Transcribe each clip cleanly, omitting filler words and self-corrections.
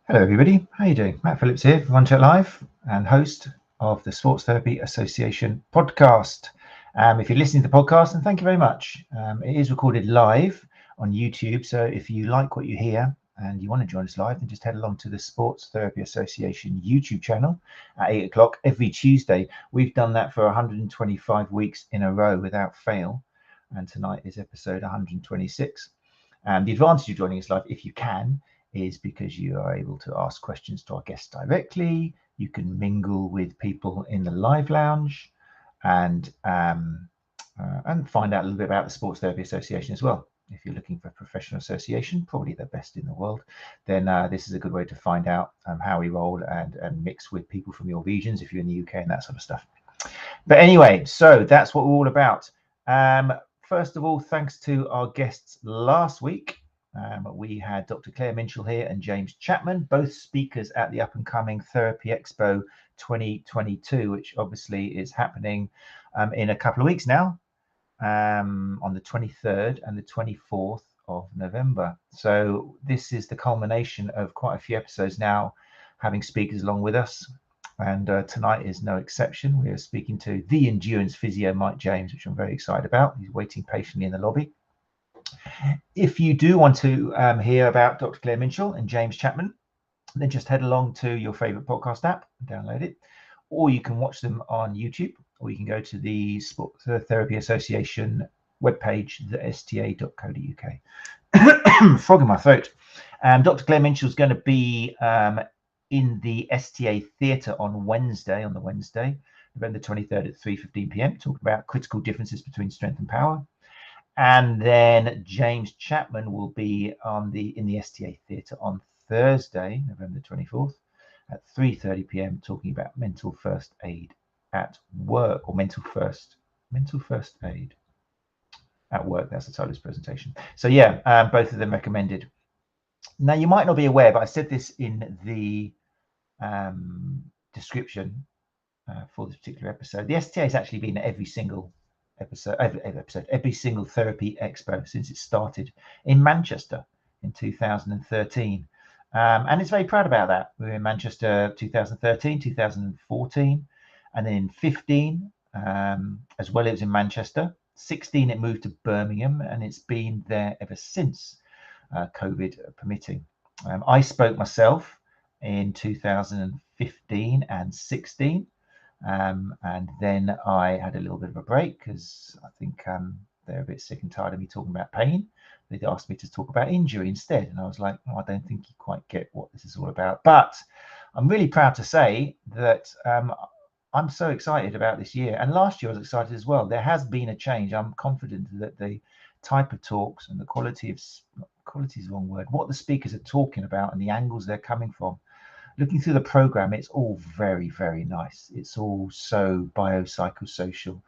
Hello everybody, how are you doing? Matt Phillips here from One Chat Live and host of the Sports Therapy Association podcast. If you're listening to the podcast, then thank you very much. It is recorded live on YouTube, so if you like what you hear and you want to join us live, then just head along to the Sports Therapy Association YouTube channel at 8 o'clock every Tuesday. We've done that for 125 weeks in a row without fail, and tonight is episode 126. The advantage of joining us live, if you can, is because you are able to ask questions to our guests directly. You can mingle with people in the live lounge and find out a little bit about the Sports Therapy Association as well. If you're looking for a professional association, probably the best in the world, then this is a good way to find out how we roll and mix with people from your regions if you're in the UK and that sort of stuff. But anyway, so that's what we're all about. First of all, thanks to our guests last week. We had Dr. Claire Minshall here and James Chapman, both speakers at the up-and-coming Therapy Expo 2022, which obviously is happening in a couple of weeks now, on the 23rd and the 24th of November. So this is the culmination of quite a few episodes now, having speakers along with us. And tonight is no exception. We are speaking to the Endurance Physio, Mike James, which I'm very excited about. He's waiting patiently in the lobby. If you do want to hear about Dr. Claire Minshall and James Chapman, then just head along to your favorite podcast app and download it. Or you can watch them on YouTube, or you can go to the Sports Therapy Association webpage, the sta.co.uk. Frog in my throat. Dr. Claire Minshall is going to be in the STA Theatre on Wednesday, November 23rd at 3:15 p.m, talking about critical differences between strength and power. And then James Chapman will be in the STA Theatre on Thursday, November 24th at 3:30 p.m, talking about mental first aid at work, or mental first aid at work. That's the title of his presentation. So yeah, both of them recommended. Now, you might not be aware, but I said this in the description for this particular episode. The STA has actually been at every single Therapy Expo since it started in Manchester in 2013. And it's very proud about that. We were in Manchester 2013, 2014, and then in 15 as well, it was in Manchester. 16, it moved to Birmingham, and it's been there ever since, COVID permitting. I spoke myself in 2015 and 16. And then I had a little bit of a break because I think they're a bit sick and tired of me talking about pain. They asked me to talk about injury instead. And I was like, oh, I don't think you quite get what this is all about. But I'm really proud to say that I'm so excited about this year. And last year I was excited as well. There has been a change. I'm confident that the type of talks and the quality is the wrong word, what the speakers are talking about and the angles they're coming from. Looking through the program, it's all very, very nice. It's all so biopsychosocial.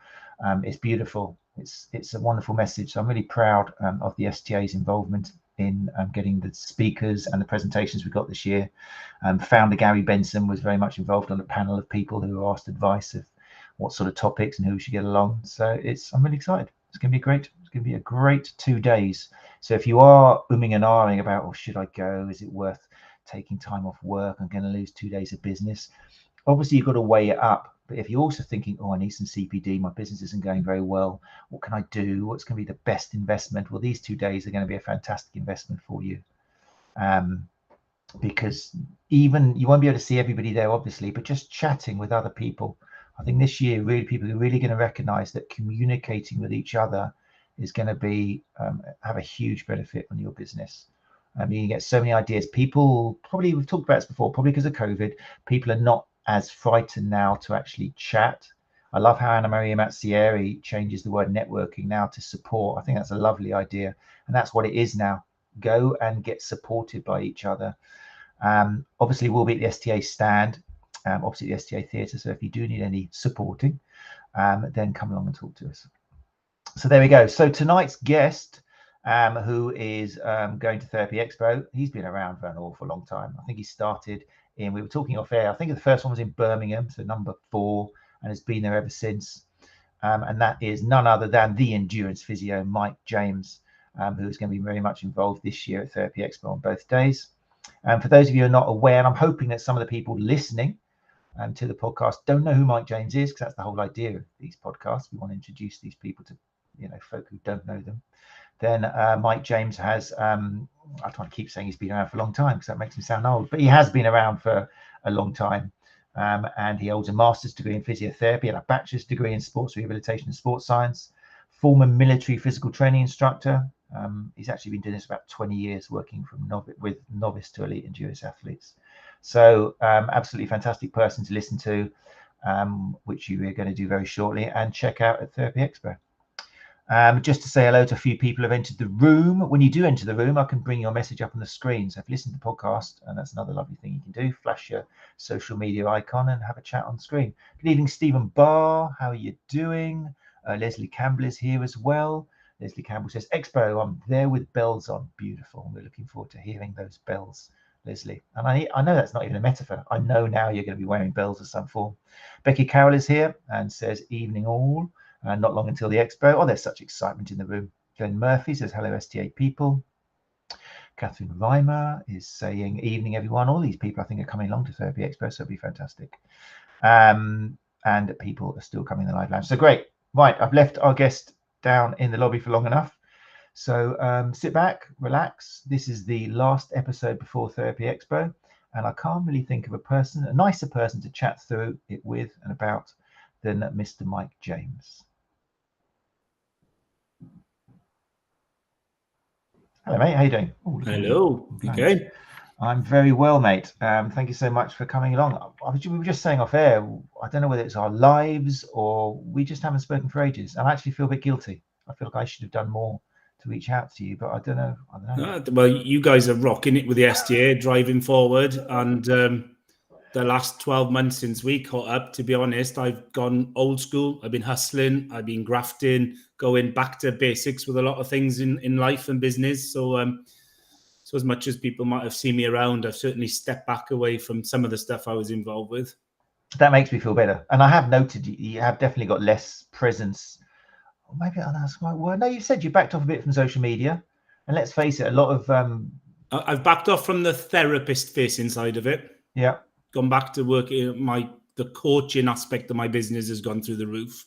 It's beautiful. It's a wonderful message. So I'm really proud of the STA's involvement in getting the speakers and the presentations we got this year. Founder Gary Benson was very much involved on a panel of people who were asked advice of what sort of topics and who should get along. So I'm really excited. It's going to be great. It's going to be a great 2 days. So if you are umming and ahhing about, oh, should I go? Is it worth taking time off work? I'm going to lose 2 days of business. Obviously, you've got to weigh it up. But if you're also thinking, oh, I need some CPD, my business isn't going very well, what can I do? What's going to be the best investment? Well, these 2 days are going to be a fantastic investment for you. Because even you won't be able to see everybody there, obviously, but just chatting with other people. I think this year, really, people are really going to recognize that communicating with each other is going to be have a huge benefit on your business. You get so many ideas. People, probably, we've talked about this before, probably because of COVID, people are not as frightened now to actually chat. I love how Anna Maria Mazzieri changes the word networking now to support. I think that's a lovely idea. And that's what it is now. Go and get supported by each other. Obviously, we'll be at the STA stand, opposite the STA Theatre. So if you do need any supporting, then come along and talk to us. So there we go. So tonight's guest, who is going to Therapy Expo, he's been around for an awful long time. I think he started we were talking off air, I think the first one was in Birmingham, so number 4, and has been there ever since. And that is none other than the Endurance Physio, Mike James, who is going to be very much involved this year at Therapy Expo on both days. And for those of you who are not aware, and I'm hoping that some of the people listening to the podcast don't know who Mike James is, because that's the whole idea of these podcasts. We want to introduce these people to, folk who don't know them. Then Mike James has, I can't keep saying he's been around for a long time because that makes him sound old, but he has been around for a long time. And he holds a master's degree in physiotherapy and a bachelor's degree in sports rehabilitation and sports science. Former military physical training instructor. He's actually been doing this about 20 years, working with novice to elite endurance athletes. So absolutely fantastic person to listen to, which you are going to do very shortly, and check out at Therapy Expo. Just to say hello to a few people who have entered the room. When you do enter the room, I can bring your message up on the screen. So if you listen to the podcast, and that's another lovely thing you can do, flash your social media icon and have a chat on screen. Good evening, Stephen Barr. How are you doing? Leslie Campbell is here as well. Leslie Campbell says, Expo, I'm there with bells on. Beautiful. We're looking forward to hearing those bells, Leslie. And I know that's not even a metaphor. I know now you're going to be wearing bells of some form. Becky Carroll is here and says, evening all. Not long until the Expo. Oh, there's such excitement in the room. Glenn Murphy says, hello, STA people. Catherine Reimer is saying, evening, everyone. All these people, I think, are coming along to Therapy Expo, so it'll be fantastic. And people are still coming in the live lounge. So great. Right, I've left our guest down in the lobby for long enough. So sit back, relax. This is the last episode before Therapy Expo. And I can't really think of a nicer person to chat through it with and about than Mr. Mike James. Hello, mate. How you doing? Oh, hello. Okay. I'm very well, mate. Thank you so much for coming along. We were just saying off air, I don't know whether it's our lives or we just haven't spoken for ages. I actually feel a bit guilty. I feel like I should have done more to reach out to you, but I don't know. Well, you guys are rocking it with the STA, driving forward, and the last 12 months since we caught up, to be honest, I've gone old school. I've been hustling. I've been grafting, going back to basics with a lot of things in life and business. So as much as people might have seen me around, I've certainly stepped back away from some of the stuff I was involved with. That makes me feel better. And I have noted you have definitely got less presence. Or maybe that's the right word. No, you said you backed off a bit from social media. And let's face it, a lot of... I've backed off from the therapist-facing side of it. Yeah. Gone back to working. The coaching aspect of my business has gone through the roof.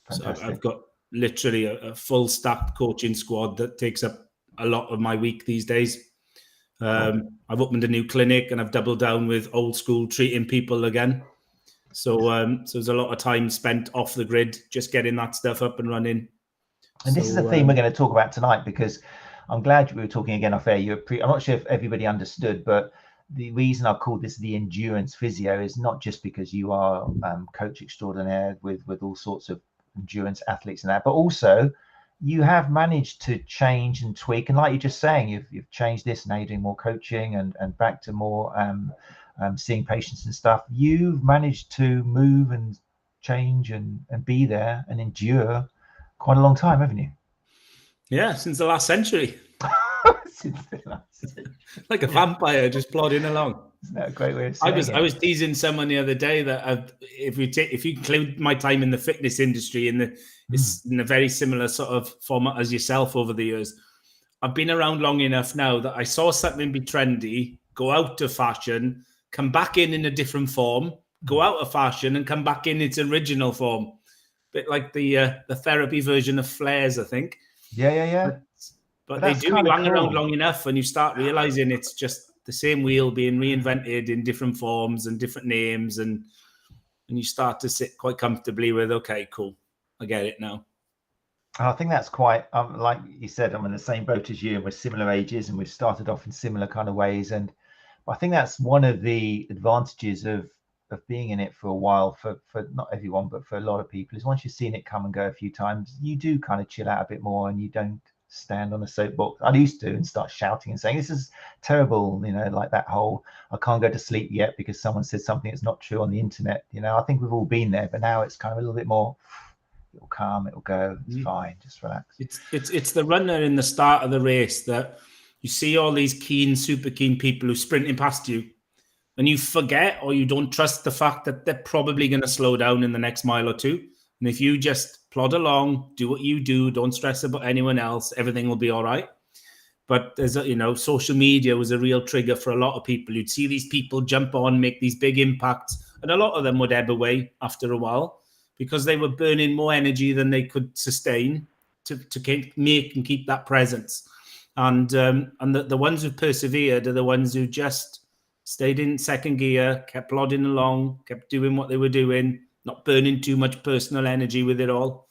Fantastic. So I've got literally a full stacked coaching squad that takes up a lot of my week these days. I've opened a new clinic and I've doubled down with old school treating people again. So there's a lot of time spent off the grid, just getting that stuff up and running. And this is a theme we're going to talk about tonight, because I'm glad we were talking again off air. I'm not sure if everybody understood, but the reason I've called this the Endurance Physio is not just because you are coach extraordinaire with all sorts of endurance athletes and that, but also you have managed to change and tweak. And like you're just saying, you've changed this, now you're doing more coaching and back to more seeing patients and stuff. You've managed to move and change and be there and endure quite a long time, haven't you? Yeah, since the last century. Like a vampire, just plodding along. Isn't that a great way of saying it? I was teasing someone the other day that if you include my time in the fitness industry it's in a very similar sort of format as yourself over the years. I've been around long enough now that I saw something be trendy, go out of fashion, come back in a different form, go out of fashion and come back in its original form. Bit like the therapy version of flares, I think. Yeah. But they do hang around long enough and you start realizing it's just the same wheel being reinvented in different forms and different names, and you start to sit quite comfortably with, okay, cool, I get it now. I think that's quite, like you said, I'm in the same boat as you, and we're similar ages and we've started off in similar kind of ways. And I think that's one of the advantages of being in it for a while, for not everyone, but for a lot of people, is once you've seen it come and go a few times, you do kind of chill out a bit more and you don't stand on a soapbox. I used to and start shouting and saying, this is terrible, like that whole, I can't go to sleep yet because someone said something that's not true on the internet. I think we've all been there, but now it's kind of a little bit more, it'll come, it'll go, it's fine, just relax. It's the runner in the start of the race that you see all these super keen people who sprinting past you, and you forget or you don't trust the fact that they're probably going to slow down in the next mile or two. And if you just plod along, do what you do, don't stress about anyone else, everything will be all right. But there's social media was a real trigger for a lot of people. You'd see these people jump on, make these big impacts, and a lot of them would ebb away after a while because they were burning more energy than they could sustain to make and keep that presence. And the ones who persevered are the ones who just stayed in second gear, kept plodding along, kept doing what they were doing, not burning too much personal energy with it all.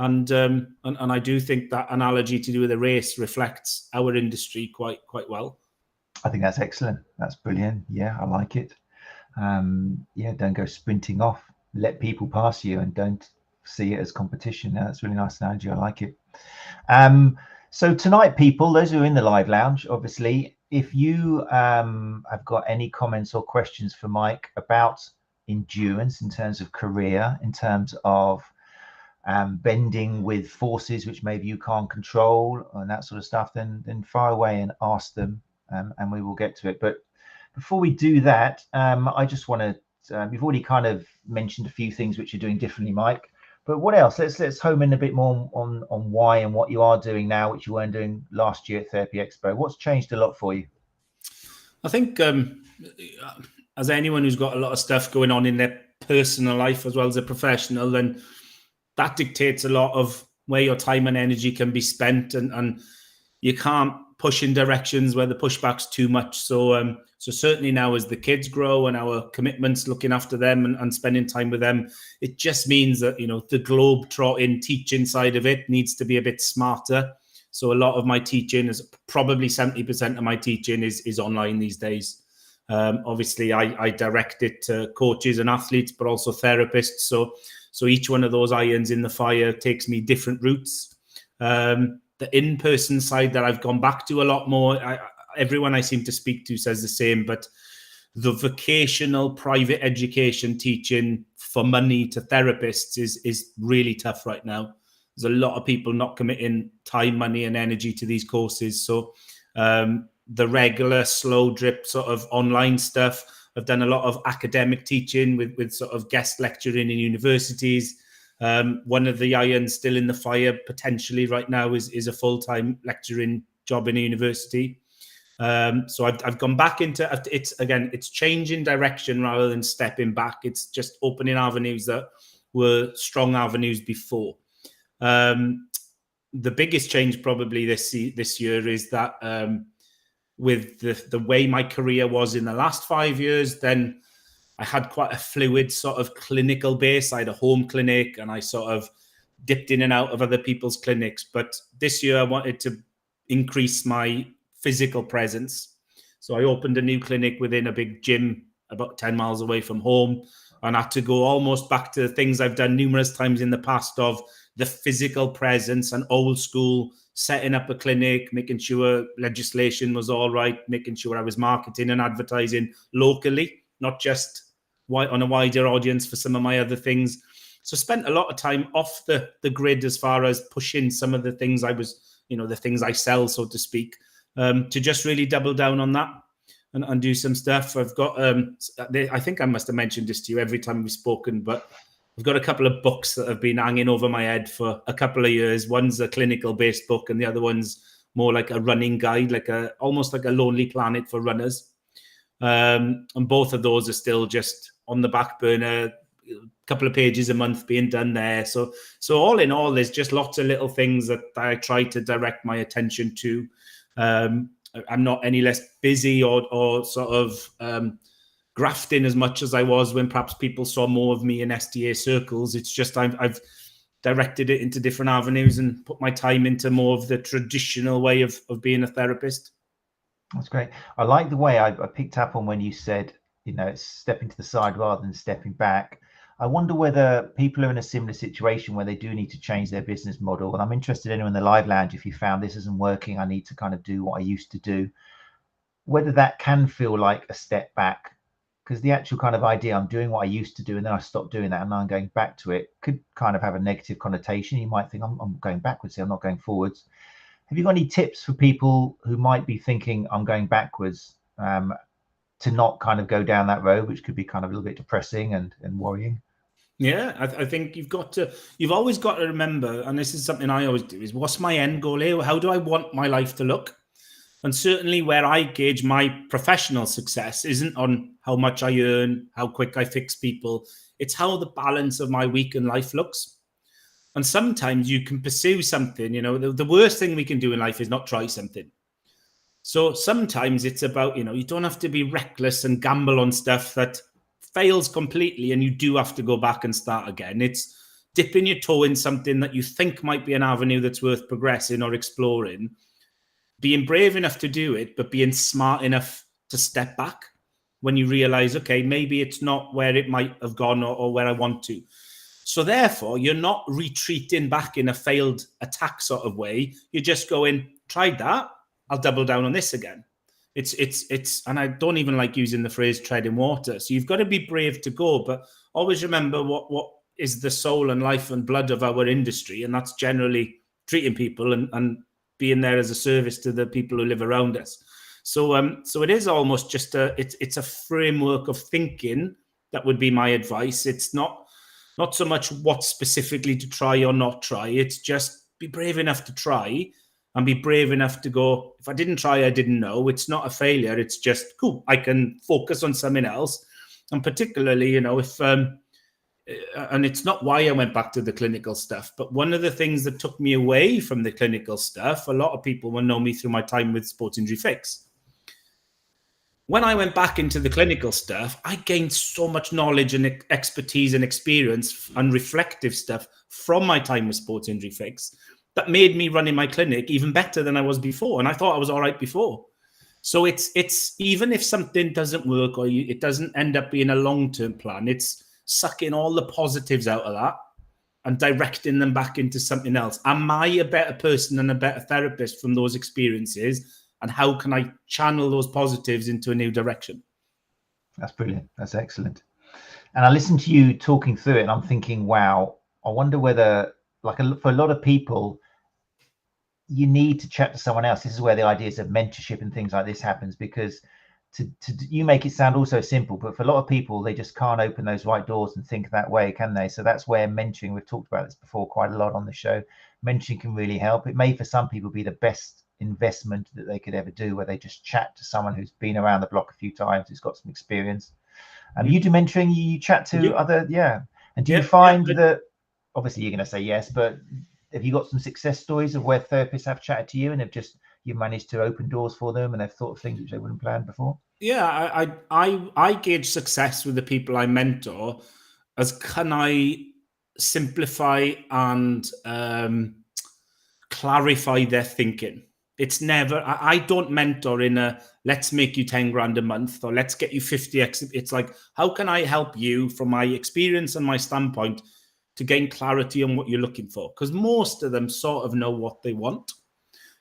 And I do think that analogy to do with a race reflects our industry quite well. I think that's excellent. That's brilliant. Yeah, I like it. Don't go sprinting off. Let people pass you and don't see it as competition. That's a really nice analogy. I like it. So tonight, people, those who are in the live lounge, obviously, if you have got any comments or questions for Mike about endurance in terms of career, in terms of bending with forces which maybe you can't control and that sort of stuff, then fire away and ask them, and we will get to it. But before we do that, I just want to, you've already kind of mentioned a few things which you're doing differently, Mike, but what else? Let's home in a bit more on why and what you are doing now, which you weren't doing last year at Therapy Expo. What's changed a lot for you? I think as anyone who's got a lot of stuff going on in their personal life as well as a professional, then that dictates a lot of where your time and energy can be spent, and you can't push in directions where the pushback's too much. So certainly now as the kids grow and our commitments, looking after them and spending time with them, it just means that, the globe-trotting teaching side of it needs to be a bit smarter. So a lot of my teaching is probably 70% of my teaching is online these days. Obviously, I direct it to coaches and athletes, but also therapists. So each one of those irons in the fire takes me different routes. The in-person side that I've gone back to a lot more, everyone I seem to speak to says the same, but the vocational private education teaching for money to therapists is really tough right now. There's a lot of people not committing time, money, and energy to these courses. So the regular slow drip sort of online stuff, I've done a lot of academic teaching with sort of guest lecturing in universities. One of the irons still in the fire potentially right now is a full-time lecturing job in a university. So I've gone back into it's changing direction rather than stepping back. It's just opening avenues that were strong avenues before. The biggest change probably this year is that with the way my career was in the last 5 years, then I had quite a fluid sort of clinical base. I had a home clinic and I sort of dipped in and out of other people's clinics. But this year I wanted to increase my physical presence. So I opened a new clinic within a big gym about 10 miles away from home, and I had to go almost back to the things I've done numerous times in the past of the physical presence and old school, setting up a clinic, making sure legislation was all right, making sure I was marketing and advertising locally, not just on a wider audience for some of my other things. So spent a lot of time off the grid as far as pushing some of the things I was, the things I sell, so to speak, to just really double down on that and do some stuff. I've got, I think I must have mentioned this to you every time we've spoken, but I've got a couple of books that have been hanging over my head for a couple of years. One's a clinical-based book, and the other one's more like a running guide, almost like a Lonely Planet for runners. And both of those are still just on the back burner, a couple of pages a month being done there. So all in all, there's just lots of little things that I try to direct my attention to. I'm not any less busy or sort of grafting as much as I was when perhaps people saw more of me in STA circles. It's just I've directed it into different avenues and put my time into more of the traditional way of being a therapist. That's great. I like the way I picked up on when you said, it's stepping to the side rather than stepping back. I wonder whether people are in a similar situation where they do need to change their business model. And I'm interested in the live lounge, if you found this isn't working, I need to kind of do what I used to do, whether that can feel like a step back. Because the actual kind of idea, I'm doing what I used to do and then I stopped doing that and now I'm going back to it, could kind of have a negative connotation. You might think I'm going backwards here, I'm not going forwards. Have you got any tips for people who might be thinking I'm going backwards, to not kind of go down that road, which could be kind of a little bit depressing and worrying? Yeah, I think you've always got to remember, and this is something I always do, is what's my end goal here? How do I want my life to look? And certainly where I gauge my professional success isn't on how much I earn, how quick I fix people. It's how the balance of my week and life looks. And sometimes you can pursue something, the worst thing we can do in life is not try something. So sometimes it's about, you don't have to be reckless and gamble on stuff that fails completely and you do have to go back and start again. It's dipping your toe in something that you think might be an avenue that's worth progressing or exploring, being brave enough to do it, but being smart enough to step back when you realize, okay, maybe it's not where it might have gone or where I want to. So therefore, you're not retreating back in a failed attack sort of way. You're just going, tried that, I'll double down on this again. It's, and I don't even like using the phrase treading water. So you've got to be brave to go, but always remember what is the soul and life and blood of our industry. And that's generally treating people and being there as a service to the people who live around us. So it is almost just it's a framework of thinking that would be my advice. It's not so much what specifically to try or not try. It's just be brave enough to try and be brave enough to go, if I didn't try, I didn't know. It's not a failure. It's just, cool, I can focus on something else. And particularly, if, and it's not why I went back to the clinical stuff, but one of the things that took me away from the clinical stuff, a lot of people will know me through my time with Sports Injury Fix. When I went back into the clinical stuff, I gained so much knowledge and expertise and experience and reflective stuff from my time with Sports Injury Fix that made me running my clinic even better than I was before. And I thought I was all right before. So it's even if something doesn't work or it doesn't end up being a long-term plan, it's sucking all the positives out of that and directing them back into something else. Am I a better person and a better therapist from those experiences? And how can I channel those positives into a new direction? That's brilliant. That's excellent. And I listened to you talking through it and I'm thinking, wow, I wonder whether, for a lot of people, you need to chat to someone else. This is where the ideas of mentorship and things like this happens, because you make it sound also simple, but for a lot of people, they just can't open those right doors and think that way, can they? So that's where mentoring, we've talked about this before quite a lot on the show, mentoring can really help. It may for some people be the best investment that they could ever do, where they just chat to someone who's been around the block a few times, who's got some experience. You do mentoring, you chat to other, and do you find that, obviously you're going to say yes, but have you got some success stories of where therapists have chatted to you and you managed to open doors for them and they've thought of things which they wouldn't plan before? Yeah, I gauge success with the people I mentor as, can I simplify and clarify their thinking? It's never, I don't mentor in a, let's make you 10 grand a month or let's get you 50. It's like, how can I help you from my experience and my standpoint to gain clarity on what you're looking for? Because most of them sort of know what they want.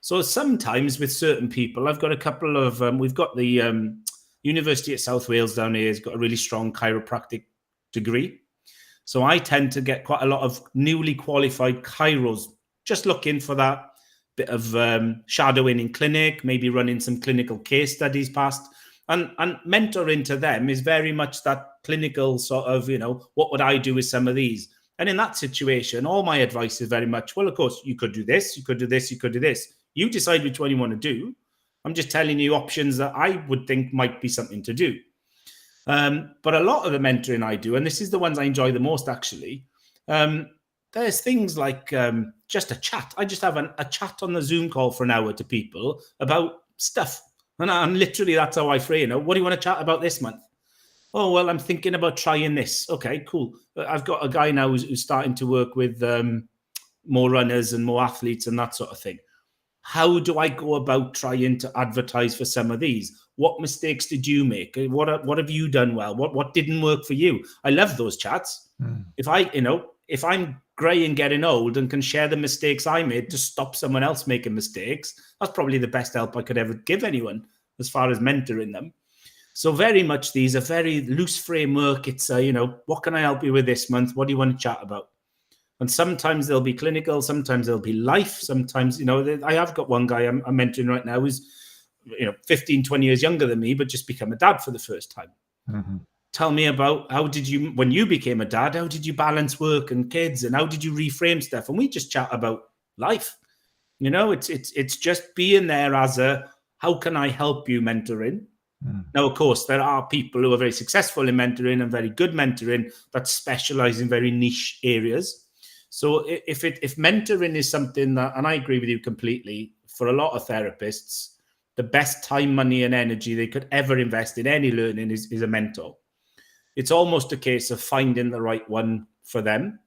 So sometimes with certain people, I've got a couple of, we've got the University at South Wales down here has got a really strong chiropractic degree. So I tend to get quite a lot of newly qualified chiros, just looking for that bit of shadowing in clinic, maybe running some clinical case studies past. And mentoring to them is very much that clinical sort of, what would I do with some of these? And in that situation, all my advice is very much, well, of course, you could do this, you could do this, you could do this. You decide which one you want to do. I'm just telling you options that I would think might be something to do. But a lot of the mentoring I do, and this is the ones I enjoy the most, actually, there's things like just a chat. I just have a chat on the Zoom call for an hour to people about stuff. And literally, that's how I frame it. What do you want to chat about this month? Oh, well, I'm thinking about trying this. Okay, cool. I've got a guy now who's starting to work with more runners and more athletes and that sort of thing. How do I go about trying to advertise for some of these? What mistakes did you make? What have you done well? What didn't work for you? I love those chats. If I'm grey and getting old and can share the mistakes I made to stop someone else making mistakes, that's probably the best help I could ever give anyone as far as mentoring them. So very much these are very loose framework. It's what can I help you with this month? What do you want to chat about? And sometimes they'll be clinical, sometimes they'll be life, sometimes, I have got one guy I'm mentoring right now who's, 15, 20 years younger than me, but just become a dad for the first time. Mm-hmm. Tell me about when you became a dad, how did you balance work and kids and how did you reframe stuff? And we just chat about life. It's just being there as a, how can I help you mentoring? Now, of course, there are people who are very successful in mentoring and very good mentoring that specialize in very niche areas. So if mentoring is something that, and I agree with you completely, for a lot of therapists, the best time, money, and energy they could ever invest in any learning is a mentor. It's almost a case of finding the right one for them.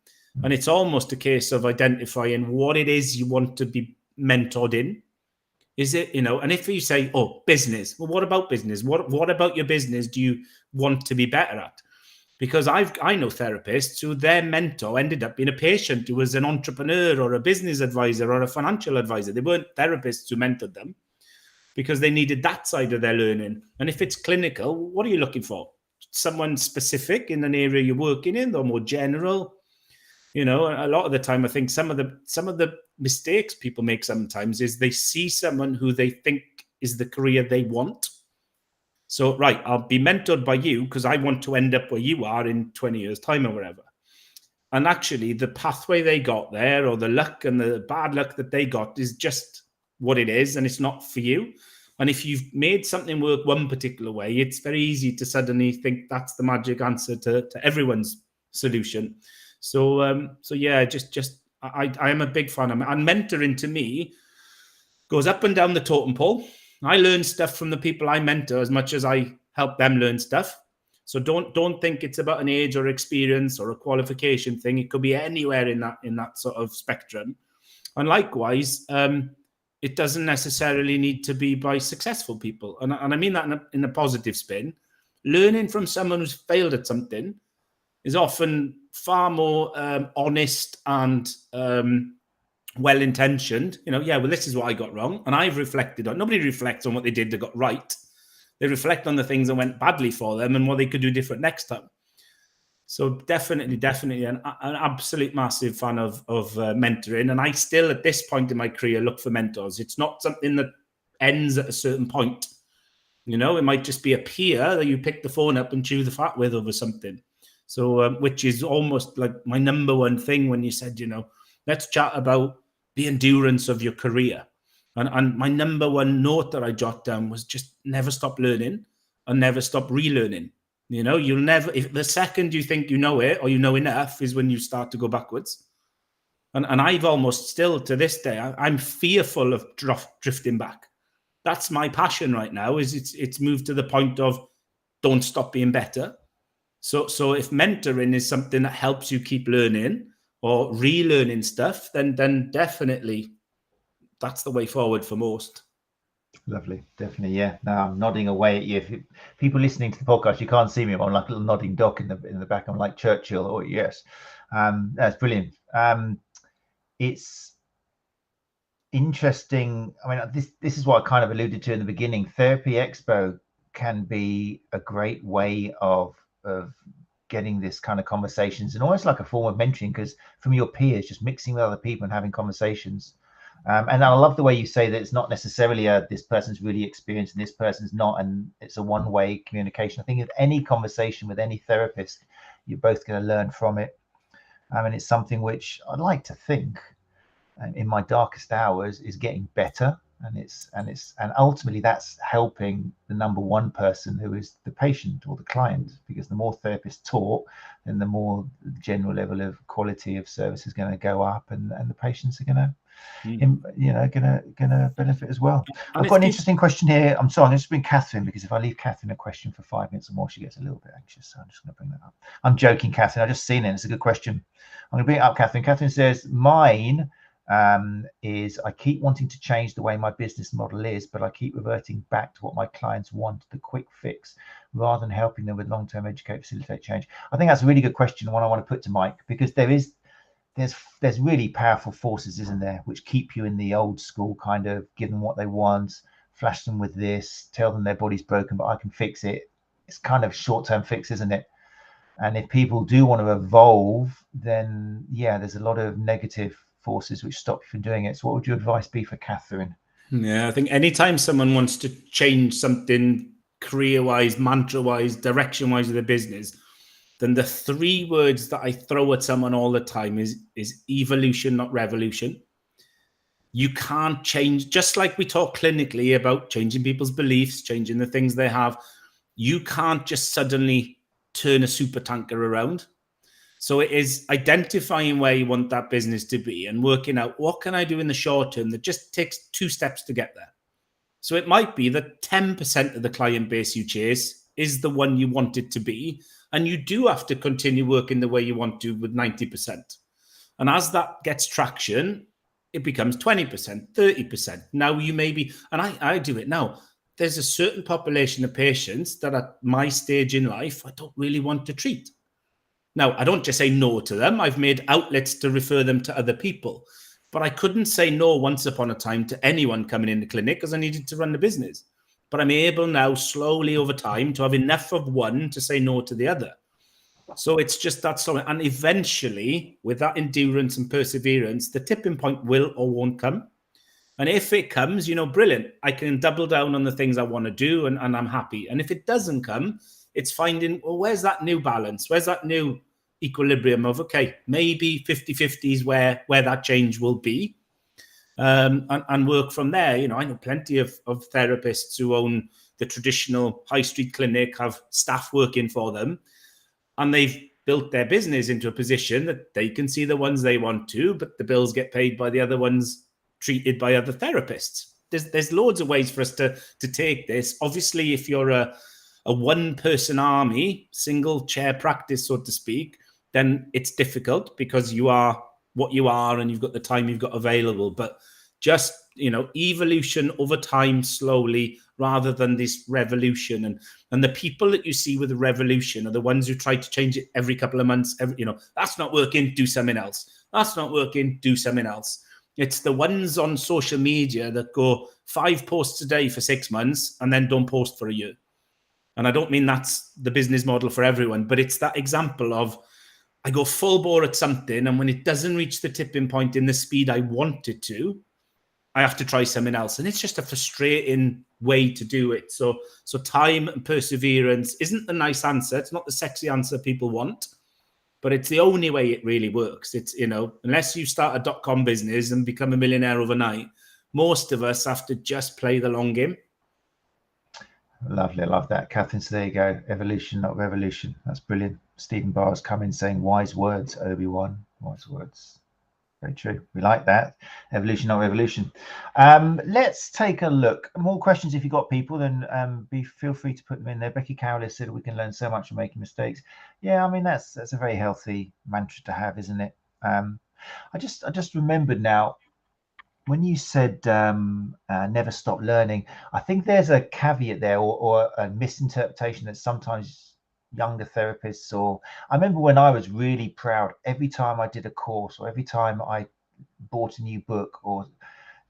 And it's almost a case of identifying what it is you want to be mentored in. Is it, and if you say, oh, business, well, what about business? What about your business do you want to be better at? Because I know therapists who their mentor ended up being a patient who was an entrepreneur or a business advisor or a financial advisor. They weren't therapists who mentored them because they needed that side of their learning. And if it's clinical, what are you looking for? Someone specific in an area you're working in, or more general? A lot of the time, I think some of the mistakes people make sometimes is they see someone who they think is the career they want. So, right, I'll be mentored by you because I want to end up where you are in 20 years' time or whatever. And actually, the pathway they got there, or the luck and the bad luck that they got, is just what it is, and it's not for you. And if you've made something work one particular way, it's very easy to suddenly think that's the magic answer to everyone's solution. So yeah, I am a big fan of it. And mentoring to me goes up and down the totem pole. I learn stuff from the people I mentor as much as I help them learn stuff. So don't think it's about an age or experience or a qualification thing. It could be anywhere in that sort of spectrum. And likewise, it doesn't necessarily need to be by successful people. And I mean that in a positive spin. Learning from someone who's failed at something is often far more honest and well-intentioned. Well, this is what I got wrong, and I've reflected on. Nobody reflects on what they did that got right. They reflect on the things that went badly for them and what they could do different next time. So definitely an absolute massive fan of mentoring. And I still, at this point in my career, look for mentors. It's not something that ends at a certain point. It might just be a peer that you pick the phone up and chew the fat with over something. So, which is almost like my number one thing when you said, let's chat about the endurance of your career. And my number one note that I jot down was just never stop learning and never stop relearning. You'll never, if the second you think you know it or you know enough is when you start to go backwards. And I've almost still to this day, I'm fearful of drifting back. That's my passion right now, is it's moved to the point of don't stop being better. So if mentoring is something that helps you keep learning or relearning stuff, then definitely that's the way forward for most. Lovely, definitely, yeah. Now I'm nodding away at you. If people listening to the podcast, you can't see me. I'm like a little nodding doc in the back. I'm like Churchill. Oh yes, that's brilliant. It's interesting. I mean, this is what I kind of alluded to in the beginning. Therapy Expo can be a great way of getting this kind of conversations, and almost like a form of mentoring, because from your peers, just mixing with other people and having conversations. And I love the way you say that it's not necessarily this person's really experienced and this person's not, and it's a one-way communication. I think if any conversation with any therapist, you're both going to learn from it. And it's something which I'd like to think, in my darkest hours, is getting better. And ultimately that's helping the number one person, who is the patient or the client, because the more therapists talk, then the more the general level of quality of service is going to go up, and the patients are going to gonna benefit as well. And I've got an interesting question here. I'm sorry, I'm just bring Catherine, because if I leave Catherine a question for 5 minutes or more, she gets a little bit anxious. So I'm just going to bring that up. I'm joking, Catherine. I've just seen it. It's a good question. I'm going to bring it up, Catherine. Catherine says, mine is I keep wanting to change the way my business model is, but I keep reverting back to what my clients want, the quick fix, rather than helping them with long-term educate, facilitate change. I think that's a really good question, and one I want to put to Mike, because there's really powerful forces, isn't there, which keep you in the old school kind of give them what they want, flash them with this, tell them their body's broken, but I can fix it. It's kind of short-term fix, isn't it? And if people do want to evolve, then yeah, there's a lot of negative forces which stop you from doing it. So what would your advice be for Catherine? Yeah, I think anytime someone wants to change something career-wise, mantra-wise, direction-wise of the business, then the 3 words that I throw at someone all the time is evolution, not revolution. You can't change, just like we talk clinically about changing people's beliefs, changing the things they have. You can't just suddenly turn a super tanker around. So it is identifying where you want that business to be and working out what can I do in the short term that just takes 2 steps to get there. So it might be that 10% of the client base you chase is the one you want it to be. And you do have to continue working the way you want to with 90%. And as that gets traction, it becomes 20%, 30%. Now you may be, and I do it now. There's a certain population of patients that at my stage in life, I don't really want to treat. Now, I don't just say no to them. I've made outlets to refer them to other people. But I couldn't say no once upon a time to anyone coming in the clinic because I needed to run the business. But I'm able now, slowly over time, to have enough of one to say no to the other. So it's just that slow. And eventually, with that endurance and perseverance, the tipping point will or won't come. And if it comes, brilliant. I can double down on the things I want to do and I'm happy. And if it doesn't come, it's finding, well, where's that new balance? Where's that new equilibrium of, okay, maybe 50-50 is where that change will be, and work from there. I know plenty of therapists who own the traditional high street clinic, have staff working for them, and they've built their business into a position that they can see the ones they want to, but the bills get paid by the other ones treated by other therapists. There's loads of ways for us to take this. Obviously, if you're a one-person army, single chair practice, so to speak, then it's difficult because you are what you are and you've got the time you've got available. But just, evolution over time, slowly, rather than this revolution. And the people that you see with the revolution are the ones who try to change it every couple of months. That's not working, do something else. That's not working, do something else. It's the ones on social media that go 5 posts a day for 6 months and then don't post for a year. And I don't mean that's the business model for everyone, but it's that example of I go full bore at something, and when it doesn't reach the tipping point in the speed I want it to, I have to try something else. And it's just a frustrating way to do it. So time and perseverance isn't the nice answer. It's not the sexy answer people want, but it's the only way it really works. It's, unless you start a .com business and become a millionaire overnight, most of us have to just play the long game. Lovely. I love that. Catherine, so there you go. Evolution, not revolution. That's brilliant. Stephen Barr's come in saying wise words, Obi-Wan. Wise words. Very true. We like that. Evolution, not revolution. Let's take a look. More questions if you've got people, then feel free to put them in there. Becky Carroll has said we can learn so much from making mistakes. Yeah, I mean, that's a very healthy mantra to have, isn't it? I just remembered now, when you said never stop learning, I think there's a caveat there or a misinterpretation that sometimes younger therapists, or I remember when I was really proud every time I did a course or every time I bought a new book, or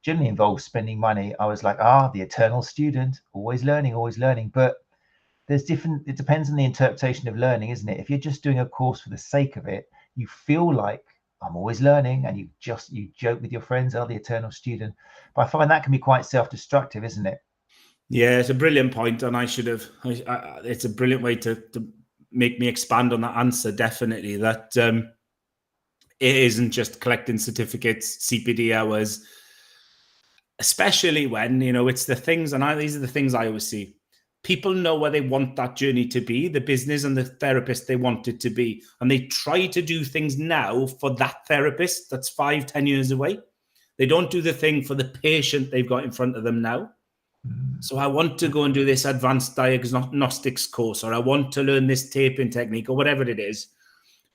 generally involved spending money, I was like, the eternal student, always learning. But there's different, it depends on the interpretation of learning, isn't it? If you're just doing a course for the sake of it, you feel like I'm always learning, and you joke with your friends, the eternal student. But I find that can be quite self-destructive, isn't it? Yeah, it's a brilliant point, and it's a brilliant way to make me expand on that answer. Definitely, that it isn't just collecting certificates, CPD hours, especially when it's the things, and these are the things I always see. People know where they want that journey to be, the business and the therapist they want it to be. And they try to do things now for that therapist that's 5-10 years away. They don't do the thing for the patient they've got in front of them now. So I want to go and do this advanced diagnostics course, or I want to learn this taping technique, or whatever it is.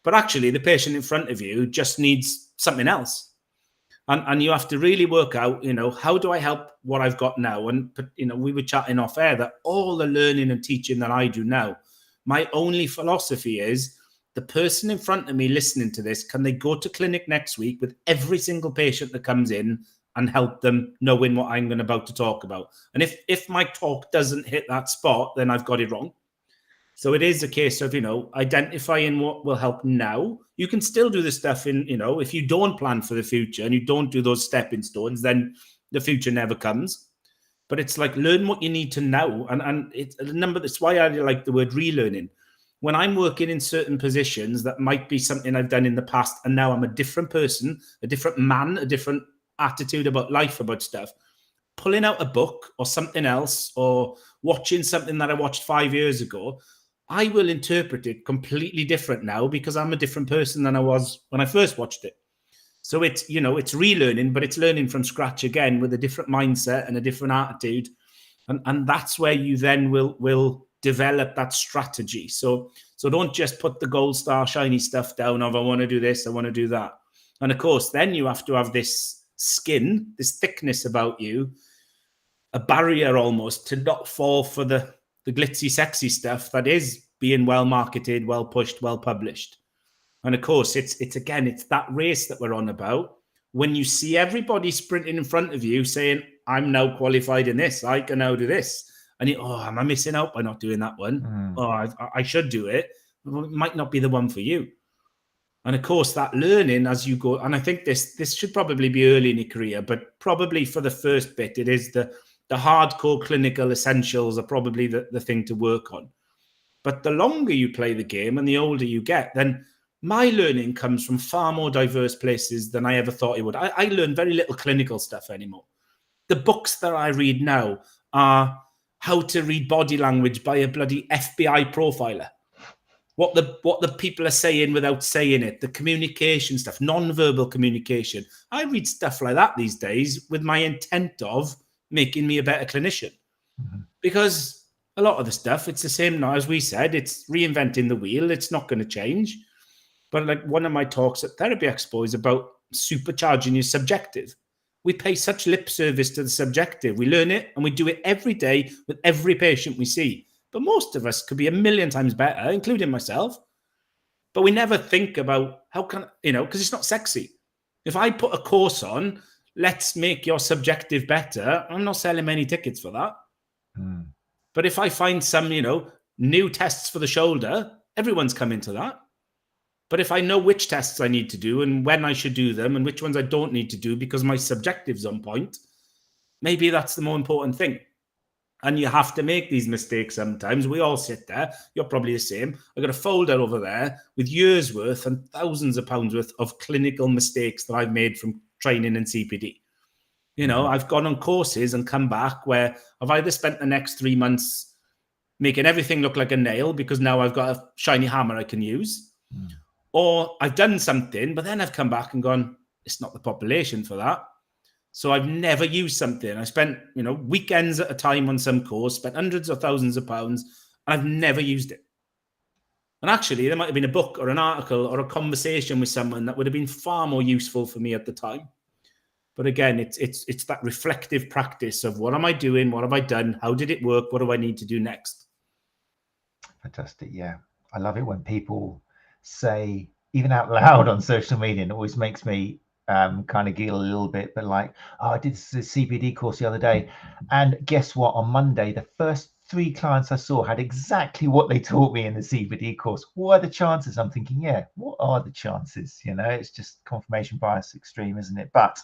But actually, the patient in front of you just needs something else. And you have to really work out, how do I help what I've got now? And, we were chatting off air that all the learning and teaching that I do now, my only philosophy is the person in front of me listening to this, can they go to clinic next week with every single patient that comes in and help them knowing what I'm about to talk about? And if my talk doesn't hit that spot, then I've got it wrong. So it is a case of, identifying what will help now. You can still do the stuff in, if you don't plan for the future and you don't do those stepping stones, then the future never comes. But it's like, learn what you need to know. And it's a number. That's why I like the word relearning. When I'm working in certain positions, that might be something I've done in the past, and now I'm a different person, a different man, a different attitude about life, about stuff, pulling out a book or something else, or watching something that I watched 5 years ago, I will interpret it completely different now because I'm a different person than I was when I first watched it. So it's, you know, it's relearning, but it's learning from scratch again with a different mindset and a different attitude. And that's where you then will develop that strategy. So don't just put the gold star shiny stuff down of, I want to do this, I want to do that. And of course, then you have to have this skin, this thickness about you, a barrier almost to not fall for the glitzy, sexy stuff that is being well marketed, well pushed, well published. And of course, it's that race that we're on about. When you see everybody sprinting in front of you saying, I'm now qualified in this, I can now do this. And am I missing out by not doing that one? Oh, I should do it. Well, it might not be the one for you. And of course, that learning as you go, and I think this should probably be early in your career, but probably for the first bit, it is the hardcore clinical essentials are probably the thing to work on. But the longer you play the game and the older you get, then my learning comes from far more diverse places than I ever thought it would. I learn very little clinical stuff anymore. The books that I read now are how to read body language by a bloody FBI profiler. What the people are saying without saying it, the communication stuff, non-verbal communication. I read stuff like that these days with my intent of making me a better clinician. Because a lot of the stuff, it's the same now, as we said, it's reinventing the wheel. It's not going to change. But like one of my talks at Therapy Expo is about supercharging your subjective. We pay such lip service to the subjective. We learn it and we do it every day with every patient we see. But most of us could be a million times better, including myself. But we never think about how can, because it's not sexy. If I put a course on, let's make your subjective better, I'm not selling many tickets for that. But if I find some, new tests for the shoulder, everyone's coming to that. But if I know which tests I need to do and when I should do them and which ones I don't need to do because my subjective's on point, maybe that's the more important thing. And you have to make these mistakes sometimes. We all sit there. You're probably the same. I got a folder over there with years worth and thousands of pounds worth of clinical mistakes that I've made from training in CPD. I've gone on courses and come back where I've either spent the next 3 months making everything look like a nail because now I've got a shiny hammer I can use. Or I've done something, but then I've come back and gone, it's not the population for that. So I've never used something. I spent, weekends at a time on some course, spent hundreds of thousands of pounds, and I've never used it. And actually, there might have been a book or an article or a conversation with someone that would have been far more useful for me at the time. But again, it's that reflective practice of what am I doing? What have I done? How did it work? What do I need to do next? Fantastic. Yeah. I love it when people say, even out loud on social media, and it always makes me kind of giggle a little bit, but like, I did this CPD course the other day, and guess what? On Monday, the first 3 clients I saw had exactly what they taught me in the CPD course. What are the chances? I'm thinking, yeah, what are the chances? It's just confirmation bias extreme, isn't it? But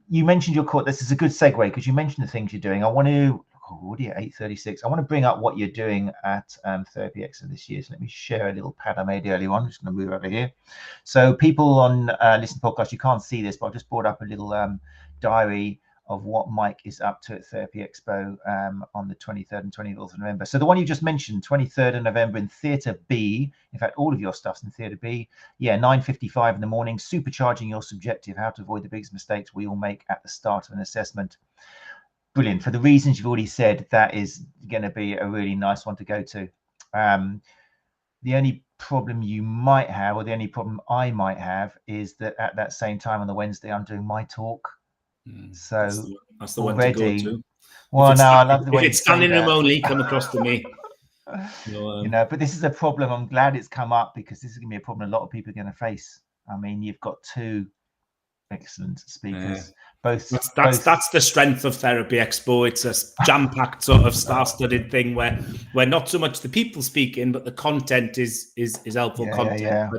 you mentioned your course. This is a good segue because you mentioned the things you're doing. I want to, already at 8:36. I want to bring up what you're doing at Therapy Expo this year. So let me share a little pad I made earlier on. I'm just going to move over here. So people on Listen Podcast, you can't see this, but I've just brought up a little diary of what Mike is up to at Therapy Expo on the 23rd and 24th of November. So the one you just mentioned, 23rd of November in Theatre B. In fact, all of your stuff's in Theatre B. Yeah, 9:55 in the morning, supercharging your subjective, how to avoid the biggest mistakes we all make at the start of an assessment. Brilliant. For the reasons you've already said, that is going to be a really nice one to go to. The only problem you might have, or the only problem I might have, is that at that same time on the Wednesday, I'm doing my talk. So that's the one to go to. Well, no, I love the way if it's standing room only, come across to me. But this is a problem. I'm glad it's come up because this is going to be a problem a lot of people are going to face. I mean, you've got 2 excellent speakers. Both that's the strength of Therapy Expo. It's a jam-packed sort of star-studded thing where not so much the people speaking, but the content is helpful content. Yeah.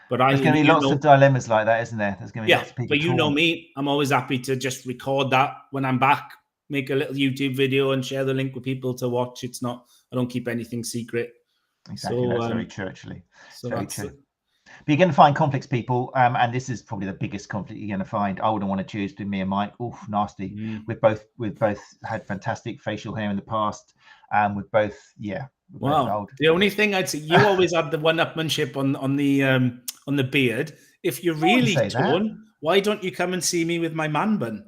But there's going to be lots of dilemmas like that, isn't there? There's going to be lots of people. But you know me, I'm always happy to just record that when I'm back, make a little YouTube video and share the link with people to watch. I don't keep anything secret. Exactly, that's very true, actually. So very that's true. But you're going to find conflicts, people, and this is probably the biggest conflict you're going to find. I wouldn't want to choose between me and Mike. Oof, nasty. We've both had fantastic facial hair in the past, and we've both, Wow. The only thing I'd say, you always had the one-upmanship on the beard. If you're really torn, why don't you come and see me with my man bun?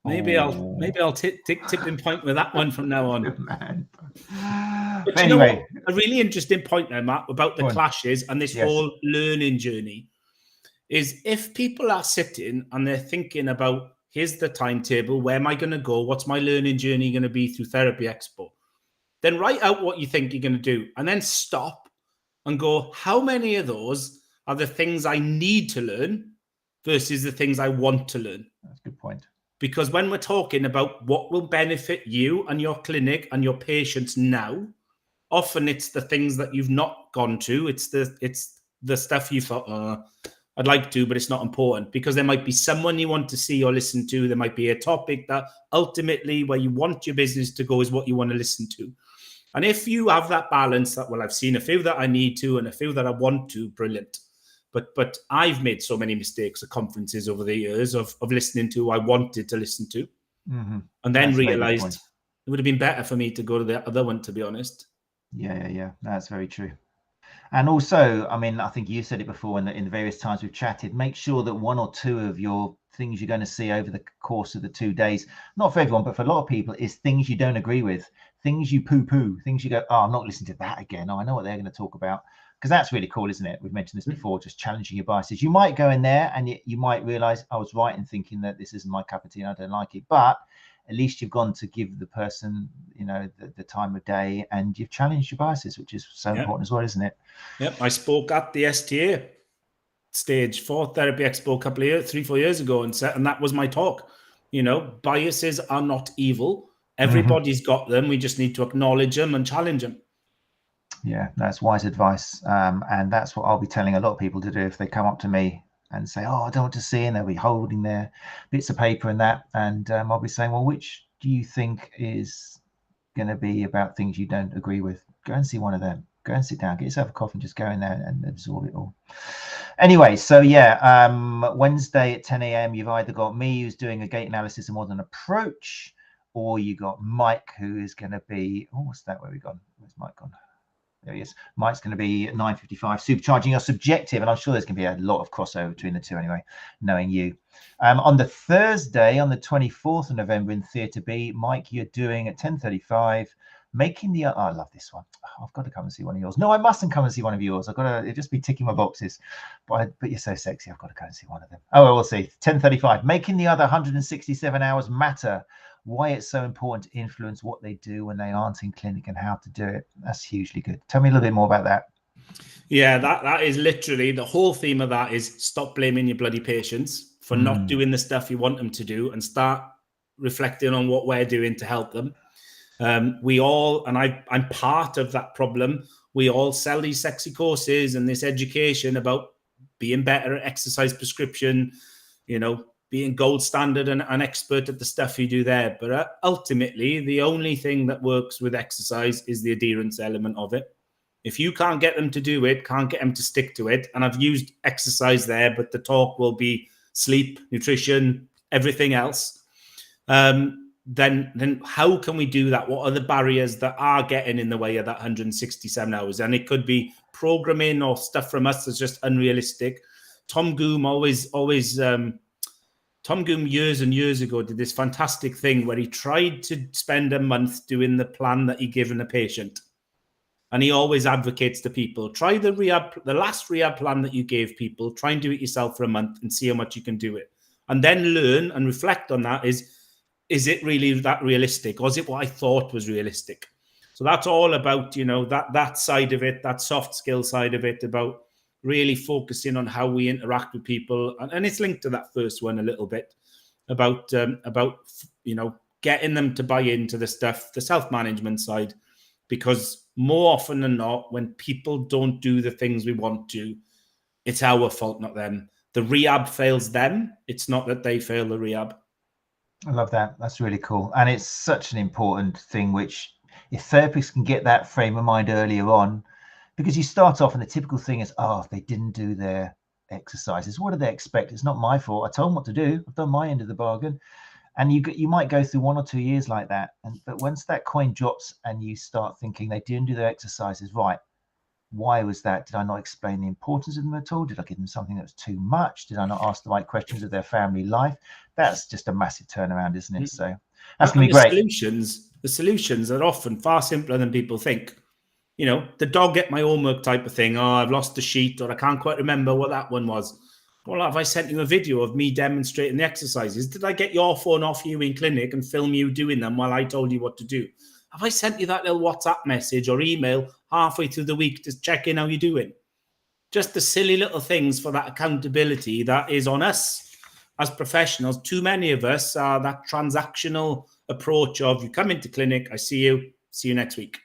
Maybe I'll tipping point with that one from now on. But you anyway, know what? A really interesting point there, Matt, about the clashes and this whole learning journey is if people are sitting and they're thinking about, here's the timetable, where am I going to go? What's my learning journey going to be through Therapy Expo? Then write out what you think you're going to do and then stop and go, how many of those are the things I need to learn versus the things I want to learn? That's a good point. Because when we're talking about what will benefit you and your clinic and your patients now, often it's the things that you've not gone to. It's the stuff you thought, I'd like to, but it's not important, because there might be someone you want to see or listen to. There might be a topic that ultimately where you want your business to go is what you want to listen to. And if you have that balance that, well, I've seen a few that I need to and a few that I want to, brilliant. But I've made so many mistakes at conferences over the years of listening to who I wanted to listen to, and then realized it would have been better for me to go to the other one, to be honest. Yeah. That's very true. And also, I mean, I think you said it before in the various times we've chatted, make sure that one or two of your things you're going to see over the course of the 2 days, not for everyone, but for a lot of people, is things you don't agree with, things you poo-poo, things you go, oh, I'm not listening to that again. Oh, I know what they're going to talk about. Because that's really cool, isn't it? We've mentioned this before, just challenging your biases. You might go in there and you might realize I was right in thinking that this isn't my cup of tea and I don't like it. But at least you've gone to give the person, the time of day, and you've challenged your biases, which is so important as well, isn't it? Yep. I spoke at the STA stage for Therapy Expo a couple of years, 3-4 years ago, and that was my talk. Biases are not evil. Everybody's got them. We just need to acknowledge them and challenge them. Yeah, that's wise advice. And that's what I'll be telling a lot of people to do if they come up to me and say, oh, I don't want to see, and they'll be holding their bits of paper and that. And I'll be saying, well, which do you think is going to be about things you don't agree with? Go and see one of them. Go and sit down, get yourself a coffee, and just go in there and absorb it all. Anyway, so Wednesday at 10 a.m., you've either got me, who's doing a gait analysis and modern approach, or you got Mike, who is going to be, what's that? Where we gone? Where's Mike gone? There he is. Mike's going to be at 9:55, supercharging your subjective, and I'm sure there's going to be a lot of crossover between the two anyway, knowing you. On the Thursday, on the 24th of November in Theatre B, Mike, you're doing at 10:35, making the... I love this one. I've got to come and see one of yours. No, I mustn't come and see one of yours. I've got to just be ticking my boxes. But you're so sexy, I've got to go and see one of them. Oh, well, we'll see. 10:35, making the other 167 hours matter. Why it's so important to influence what they do when they aren't in clinic and how to do it. That's hugely good. Tell me a little bit more about that. Yeah, that is literally the whole theme of that is stop blaming your bloody patients for not doing the stuff you want them to do and start reflecting on what we're doing to help them. We all, and I'm part of that problem, we all sell these sexy courses and this education about being better at exercise prescription, being gold standard and an expert at the stuff you do there. But ultimately, the only thing that works with exercise is the adherence element of it. If you can't get them to do it, can't get them to stick to it, and I've used exercise there, but the talk will be sleep, nutrition, everything else, then how can we do that? What are the barriers that are getting in the way of that 167 hours? And it could be programming or stuff from us that's just unrealistic. Tom Goom Tom Goom years and years ago did this fantastic thing where he tried to spend a month doing the plan that he given a patient. And he always advocates to people, try the last rehab plan that you gave people, try and do it yourself for a month and see how much you can do it. And then learn and reflect on that. Is it really that realistic? Or is it what I thought was realistic? So that's all about, that side of it, that soft skill side of it, about really focusing on how we interact with people. And it's linked to that first one a little bit about getting them to buy into the stuff, the self-management side, because more often than not, when people don't do the things we want to, it's our fault, not them. The rehab fails them. It's not that they fail the rehab. I love that. That's really cool. And it's such an important thing, which if therapists can get that frame of mind earlier on, because you start off and the typical thing is, oh, they didn't do their exercises. What do they expect? It's not my fault. I told them what to do. I've done my end of the bargain. And you might go through 1 or 2 years like that. But once that coin drops and you start thinking they didn't do their exercises right, why was that? Did I not explain the importance of them at all? Did I give them something that was too much? Did I not ask the right questions of their family life? That's just a massive turnaround, isn't it? So that's going to be great. The solutions are often far simpler than people think. You know, the dog get my homework type of thing. Oh, I've lost the sheet, or I can't quite remember what that one was. Well, have I sent you a video of me demonstrating the exercises? Did I get your phone off you in clinic and film you doing them while I told you what to do? Have I sent you that little WhatsApp message or email halfway through the week to check in how you're doing? Just the silly little things for that accountability that is on us as professionals. Too many of us are that transactional approach of, you come into clinic, I see you next week.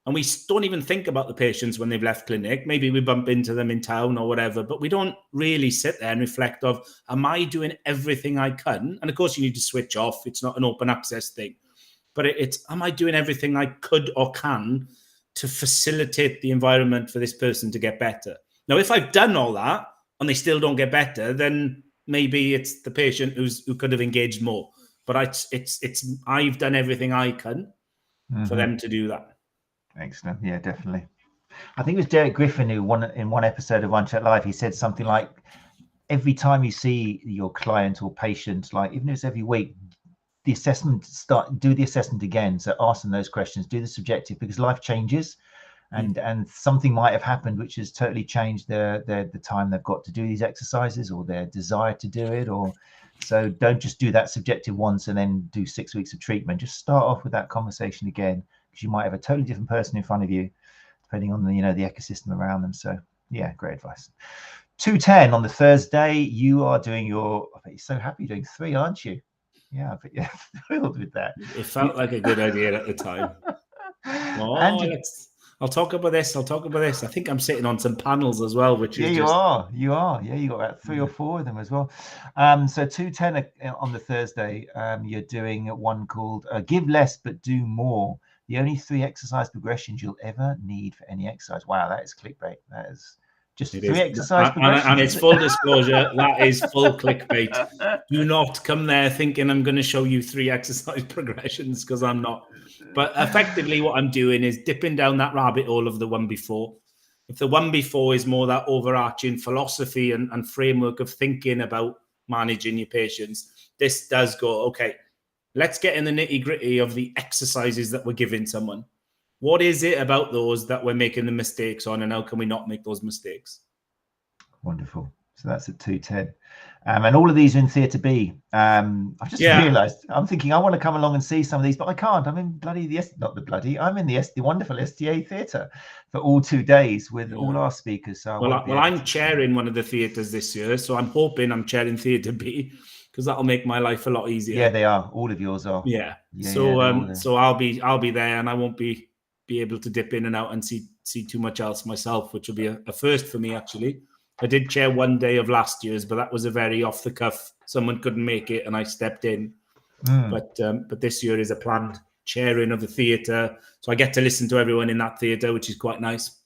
And we don't even think about the patients when they've left clinic. Maybe we bump into them in town or whatever, but we don't really sit there and reflect of, am I doing everything I can? And of course you need to switch off. It's not an open access thing, but it's, am I doing everything I could or can to facilitate the environment for this person to get better? Now, if I've done all that and they still don't get better, then maybe it's the patient who could have engaged more. But I've done everything I can for them to do that. Excellent. Yeah, definitely. I think it was Derek Griffin who in one episode of One Chat Live, he said something like, every time you see your client or patient, like even if it's every week, do the assessment again. So ask them those questions, do the subjective, because life changes and something might have happened which has totally changed the time they've got to do these exercises or their desire to do it. Or so don't just do that subjective once and then do 6 weeks of treatment. Just start off with that conversation again, because you might have a totally different person in front of you depending on the ecosystem around them. So yeah, great advice. 2:10 on the Thursday, you are doing your, I bet you're so happy you're doing 3, aren't you? Yeah, I bet you're thrilled with that. It felt like a good idea at the time. I'll talk about this. I think I'm sitting on some panels as well, which is you are. Yeah, you got about 3 or 4 of them as well. So 2:10 on the Thursday, you're doing one called Give Less But Do More. The only 3 exercise progressions you'll ever need for any exercise. Wow, that is clickbait. That is just 3 exercise progressions. And it's full disclosure, that is full clickbait. Do not come there thinking I'm going to show you 3 exercise progressions, because I'm not. But effectively what I'm doing is dipping down that rabbit hole of the one before. If the one before is more that overarching philosophy and framework of thinking about managing your patients, this does go, okay, let's get in the nitty-gritty of the exercises that we're giving someone. What is it about those that we're making the mistakes on, and how can we not make those mistakes? Wonderful. So that's at 2:10. And all of these are in Theatre B. I've just realised, I'm thinking I want to come along and see some of these, but I can't. I'm in I'm in the wonderful STA Theatre for all 2 days with all our speakers. So I'm chairing one of the theatres this year, so I'm hoping I'm chairing Theatre B, because that'll make my life a lot easier. Yeah, they are. All of yours are. Yeah. So I'll be there, and I won't be able to dip in and out and see too much else myself, which will be a first for me, actually. I did chair one day of last year's, but that was a very off the cuff. Someone couldn't make it, and I stepped in. But this year is a planned chairing of the theatre, so I get to listen to everyone in that theatre, which is quite nice.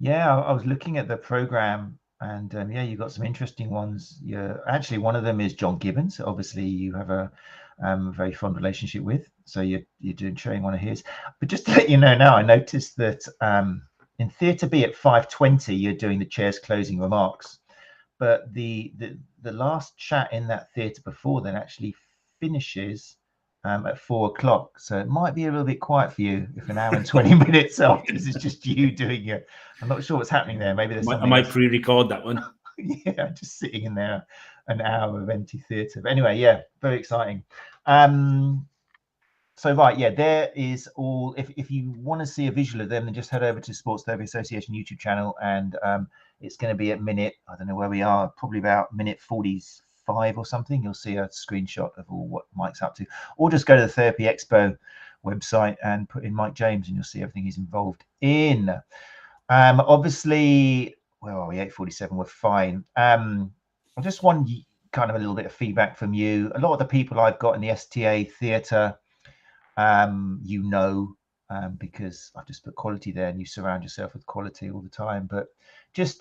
Yeah, I was looking at the programme, and you got some interesting ones. Yeah, actually, one of them is John Gibbons. Obviously, you have a very fond relationship with, so you're doing showing one of his. But just to let you know now, I noticed that in Theatre B at 5:20, you're doing the chair's closing remarks, but the last chat in that theatre before then actually finishes at 4 o'clock. So it might be a little bit quiet for you if an hour and 20 minutes after this is just you doing it. I'm not sure what's happening there. Maybe there's something. I might pre-record that one. Yeah, just sitting in there, an hour of empty theatre. But anyway, yeah, very exciting. So right, yeah, there is all. If you want to see a visual of them, then just head over to Sports Therapy Association YouTube channel, and it's going to be at minute, I don't know where we are, probably about minute 45 or something. You'll see a screenshot of all what Mike's up to, or just go to the Therapy Expo website and put in Mike James, and you'll see everything he's involved in. Obviously, where are we? 8:47. We're fine. I just want kind of a little bit of feedback from you. A lot of the people I've got in the STA theatre, because I've just put quality there, and you surround yourself with quality all the time. But just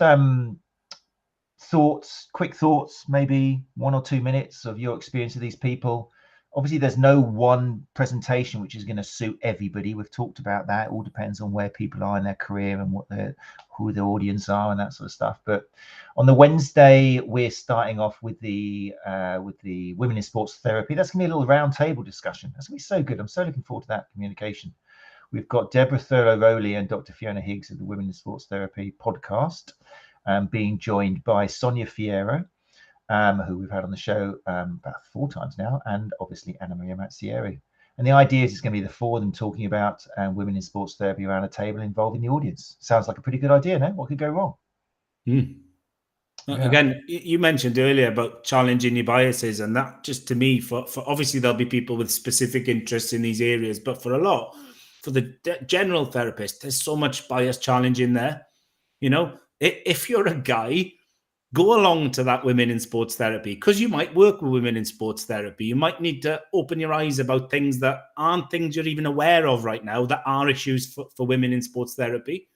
quick thoughts, maybe 1 or 2 minutes of your experience of these people. Obviously, there's no one presentation which is going to suit everybody. We've talked about that. It all depends on where people are in their career and who the audience are and that sort of stuff. But on the Wednesday, we're starting off with the Women in Sports Therapy. That's going to be a little round table discussion. That's going to be so good. I'm so looking forward to that communication. We've got Deborah Thurlow-Rowley and Dr. Fiona Higgs of the Women in Sports Therapy podcast, being joined by Sonia Fierro, who we've had on the show about 4 times now, and obviously Anna Maria Mazzieri. And the idea is it's going to be the 4 of them talking about women in sports therapy around a table involving the audience. Sounds like a pretty good idea, no? What could go wrong? Yeah. Again, you mentioned earlier about challenging your biases, and that just to me, for obviously there'll be people with specific interests in these areas, but for the general therapist, there's so much bias challenge in there. If you're a guy, go along to that Women in Sports Therapy, because you might work with women in sports therapy. You might need to open your eyes about things that aren't things you're even aware of right now, that are issues for women in sports therapy.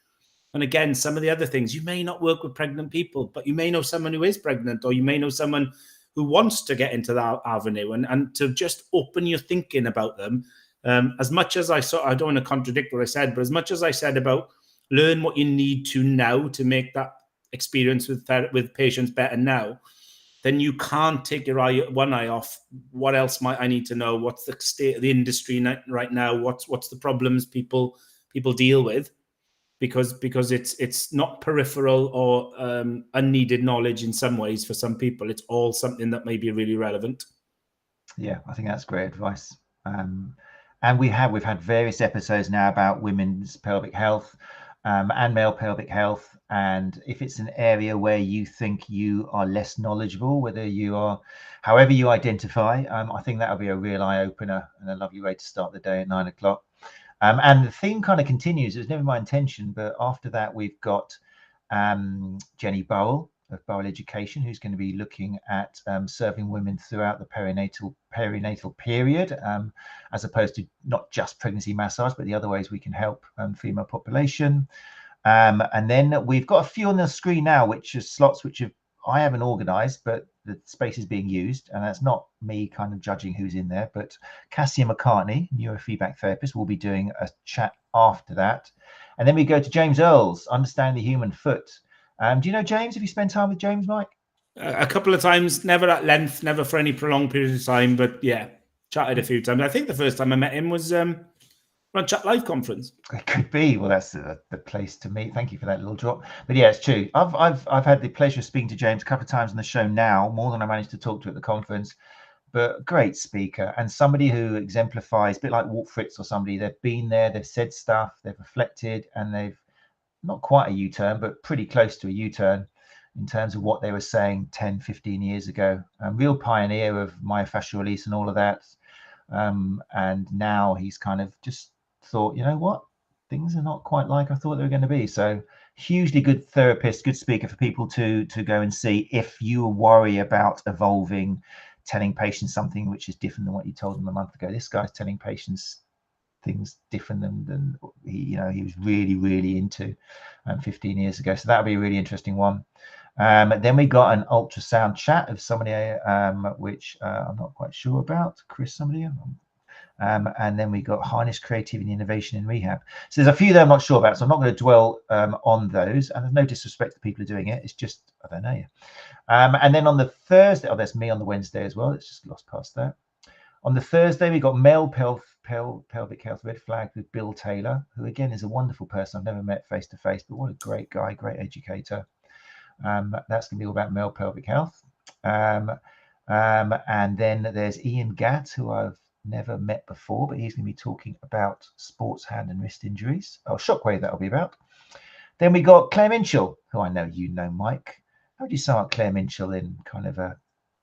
And again, some of the other things, you may not work with pregnant people, but you may know someone who is pregnant, or you may know someone who wants to get into that avenue, and to just open your thinking about them. As much as I don't want to contradict what I said, but as much as I said about learn what you need to now to make that experience with patients better now, then you can't take your one eye off. What else might I need to know? What's the state of the industry right now? What's the problems people deal with? Because it's not peripheral or unneeded knowledge in some ways for some people. It's all something that may be really relevant. Yeah, I think that's great advice. And we've had various episodes now about women's pelvic health and male pelvic health. And if it's an area where you think you are less knowledgeable, whether you are, however you identify, I think that'll be a real eye opener and a lovely way to start the day at 9 o'clock. And the theme kind of continues. It was never my intention, but after that, we've got Jenny Burrell of Burrell Education, who's going to be looking at serving women throughout the perinatal period, as opposed to not just pregnancy massage, but the other ways we can help female population. And then we've got a few on the screen now, which are slots which I haven't organised, but the space is being used, and that's not me kind of judging who's in there. But Cassia McCartney, neurofeedback therapist, will be doing a chat after that. And then we go to James Earls, Understanding the Human Foot. Do you know James? Have you spent time with James, Mike? A couple of times, never at length, never for any prolonged period of time, but yeah, chatted a few times. I think the first time I met him was on Chat Live conference. It could be. Well, that's the place to meet. Thank you for that little drop. But yeah, it's true. I've had the pleasure of speaking to James a couple of times on the show now, more than I managed to talk to at the conference. But great speaker, and somebody who exemplifies, a bit like Walt Fritz or somebody. They've been there, they've said stuff, they've reflected, and they've not quite a U-turn, but pretty close to a U-turn in terms of what they were saying 10, 15 years ago. A real pioneer of myofascial release and all of that. And now he's kind of just thought, you know what, things are not quite like I thought they were going to be. So hugely good therapist, good speaker for people to go and see if you worry about evolving, telling patients something which is different than what you told them a month ago. This guy's telling patients things different than he was really into 15 years ago. So that'll be a really interesting one. Then we got an ultrasound chat of somebody which I'm not quite sure about, Chris, somebody. And then we got harness creativity and innovation in rehab. So there's a few that I'm not sure about, so I'm not going to dwell on those. And there's no disrespect to people who are doing it. It's just, I don't know. And then on the Thursday, there's me on the Wednesday as well. It's just lost past that. On the Thursday, we got male pelvic health red flag with Bill Taylor, who again is a wonderful person. I've never met face to face, but what a great guy, great educator. That's going to be all about male pelvic health. And then there's Ian Gatt, who I've never met before, but he's going to be talking about sports hand and wrist injuries. Oh, shockwave, that'll be about. Then we got Claire Minchell, who I know you know, Mike. How would you sum up Claire Minchell in kind of a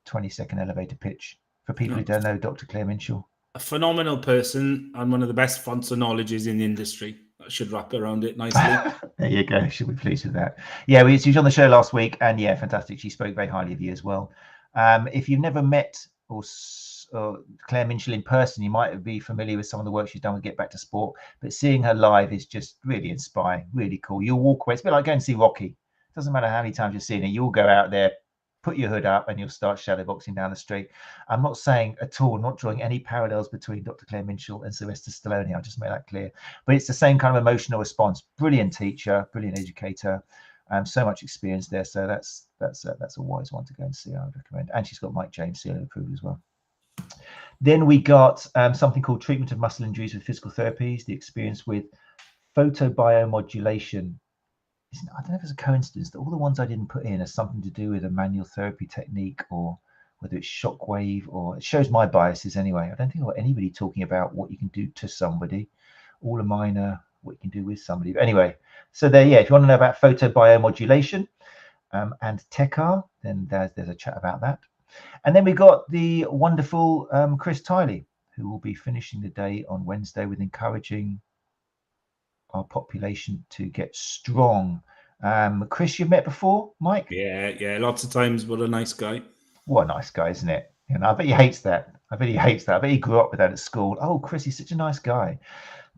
20-second elevator pitch for people who don't know Dr. Claire Minchell? A phenomenal person and one of the best fonts of knowledge in the industry. I should wrap around it nicely. There you go. Should be pleased with that. Yeah, she was on the show last week, and yeah, fantastic. She spoke very highly of you as well. If you've never met or Claire Minshall in person, you might be familiar with some of the work she's done with Get Back to Sport, but seeing her live is just really inspiring, really cool. You'll walk away. It's a bit like going to see Rocky. It doesn't matter how many times you've seen it. You'll go out there, put your hood up, and you'll start shadowboxing down the street. I'm not saying at all, not drawing any parallels between Dr. Claire Minshall and Sylvester Stallone. I'll just make that clear. But it's the same kind of emotional response. Brilliant teacher, brilliant educator. So much experience there. So that's a wise one to go and see. I would recommend. And she's got Mike James seal approved as well. Then we got something called treatment of muscle injuries with physical therapies. The experience with photobiomodulation. I don't know if it's a coincidence that all the ones I didn't put in are something to do with a manual therapy technique, or whether it's shockwave, or it shows my biases anyway. I don't think I've got anybody talking about what you can do to somebody. All of mine are what you can do with somebody. But anyway, so there, yeah, if you want to know about photobiomodulation and TECAR, then there's a chat about that. And then we got the wonderful Chris Tiley, who will be finishing the day on Wednesday with encouraging our population to get strong. Chris, you've met before, Mike? Yeah, lots of times. What a nice guy. What a nice guy, isn't it? And I bet he hates that. I bet he grew up with that at school. Oh, Chris, he's such a nice guy.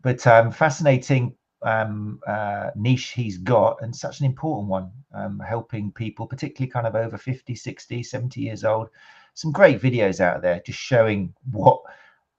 But fascinating niche he's got, and such an important one, helping people, particularly kind of over 50, 60, 70 years old. Some great videos out there just showing what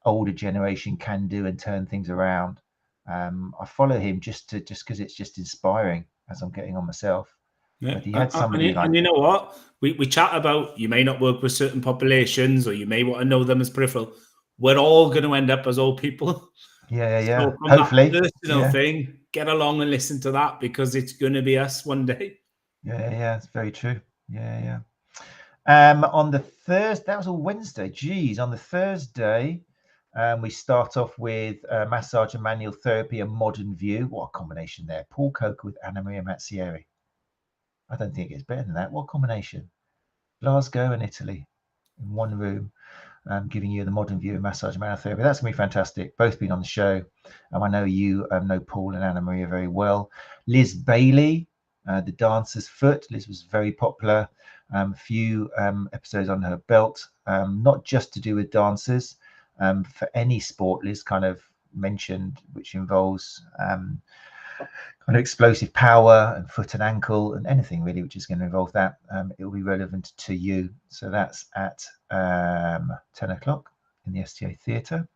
older generation can do and turn things around. I follow him just because it's just inspiring as I'm getting on myself. Yeah. But he had somebody and you know what? We chat about, you may not work with certain populations, or you may want to know them as peripheral. We're all going to end up as old people. Yeah. So from Hopefully, that personal thing, get along and listen to that, because it's going to be us one day. Yeah, it's very true. Yeah. On the Thursday, that was a Wednesday. Geez, on the Thursday, we start off with massage and manual therapy, a modern view. What a combination there. Paul Coker with Anna Maria Mazzieri. I don't think it gets better than that. What combination? Glasgow and Italy in one room, giving you the modern view of massage and manual therapy. That's going to be fantastic. Both been on the show. I know you know Paul and Anna Maria very well. Liz Bailey, The Dancer's Foot. Liz was very popular. A few episodes on her belt, not just to do with dancers, for any sport. Liz kind of mentioned, which involves kind of explosive power and foot and ankle and anything really which is going to involve that. It will be relevant to you. So that's at 10 o'clock in the STA Theatre.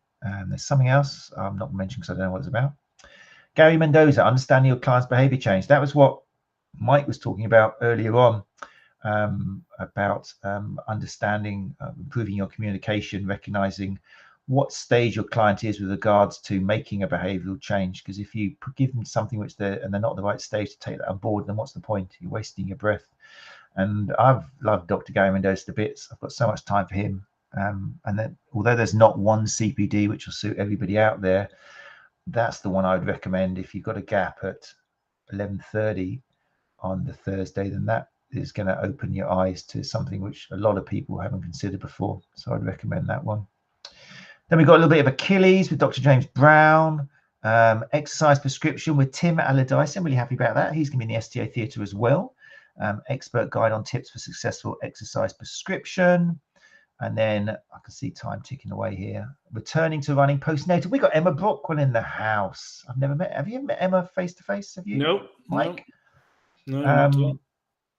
There's something else I'm not mentioning because I don't know what it's about. Gary Mendoza, understanding your client's behavior change. That was what Mike was talking about earlier on, about understanding, improving your communication, recognizing what stage your client is with regards to making a behavioral change. Because if you give them something which they're not the right stage to take that on board, then what's the point? You're wasting your breath. And I've loved Dr. Gary Mendoza to bits. I've got so much time for him. And then, although there's not one CPD which will suit everybody out there, that's the one I'd recommend. If you've got a gap at 11:30 on the Thursday, then that is going to open your eyes to something which a lot of people haven't considered before. So I'd recommend that one. Then we've got a little bit of Achilles with Dr. James Brown, exercise prescription with Tim Allardyce. I'm really happy about that. He's going to be in the STA Theatre as well. Expert guide on tips for successful exercise prescription. And then I can see time ticking away here. Returning to running postnatal. We got Emma Brockwell in the house. I've never met. Have you ever met Emma face to face? Have you? No, Mike? No, not at all.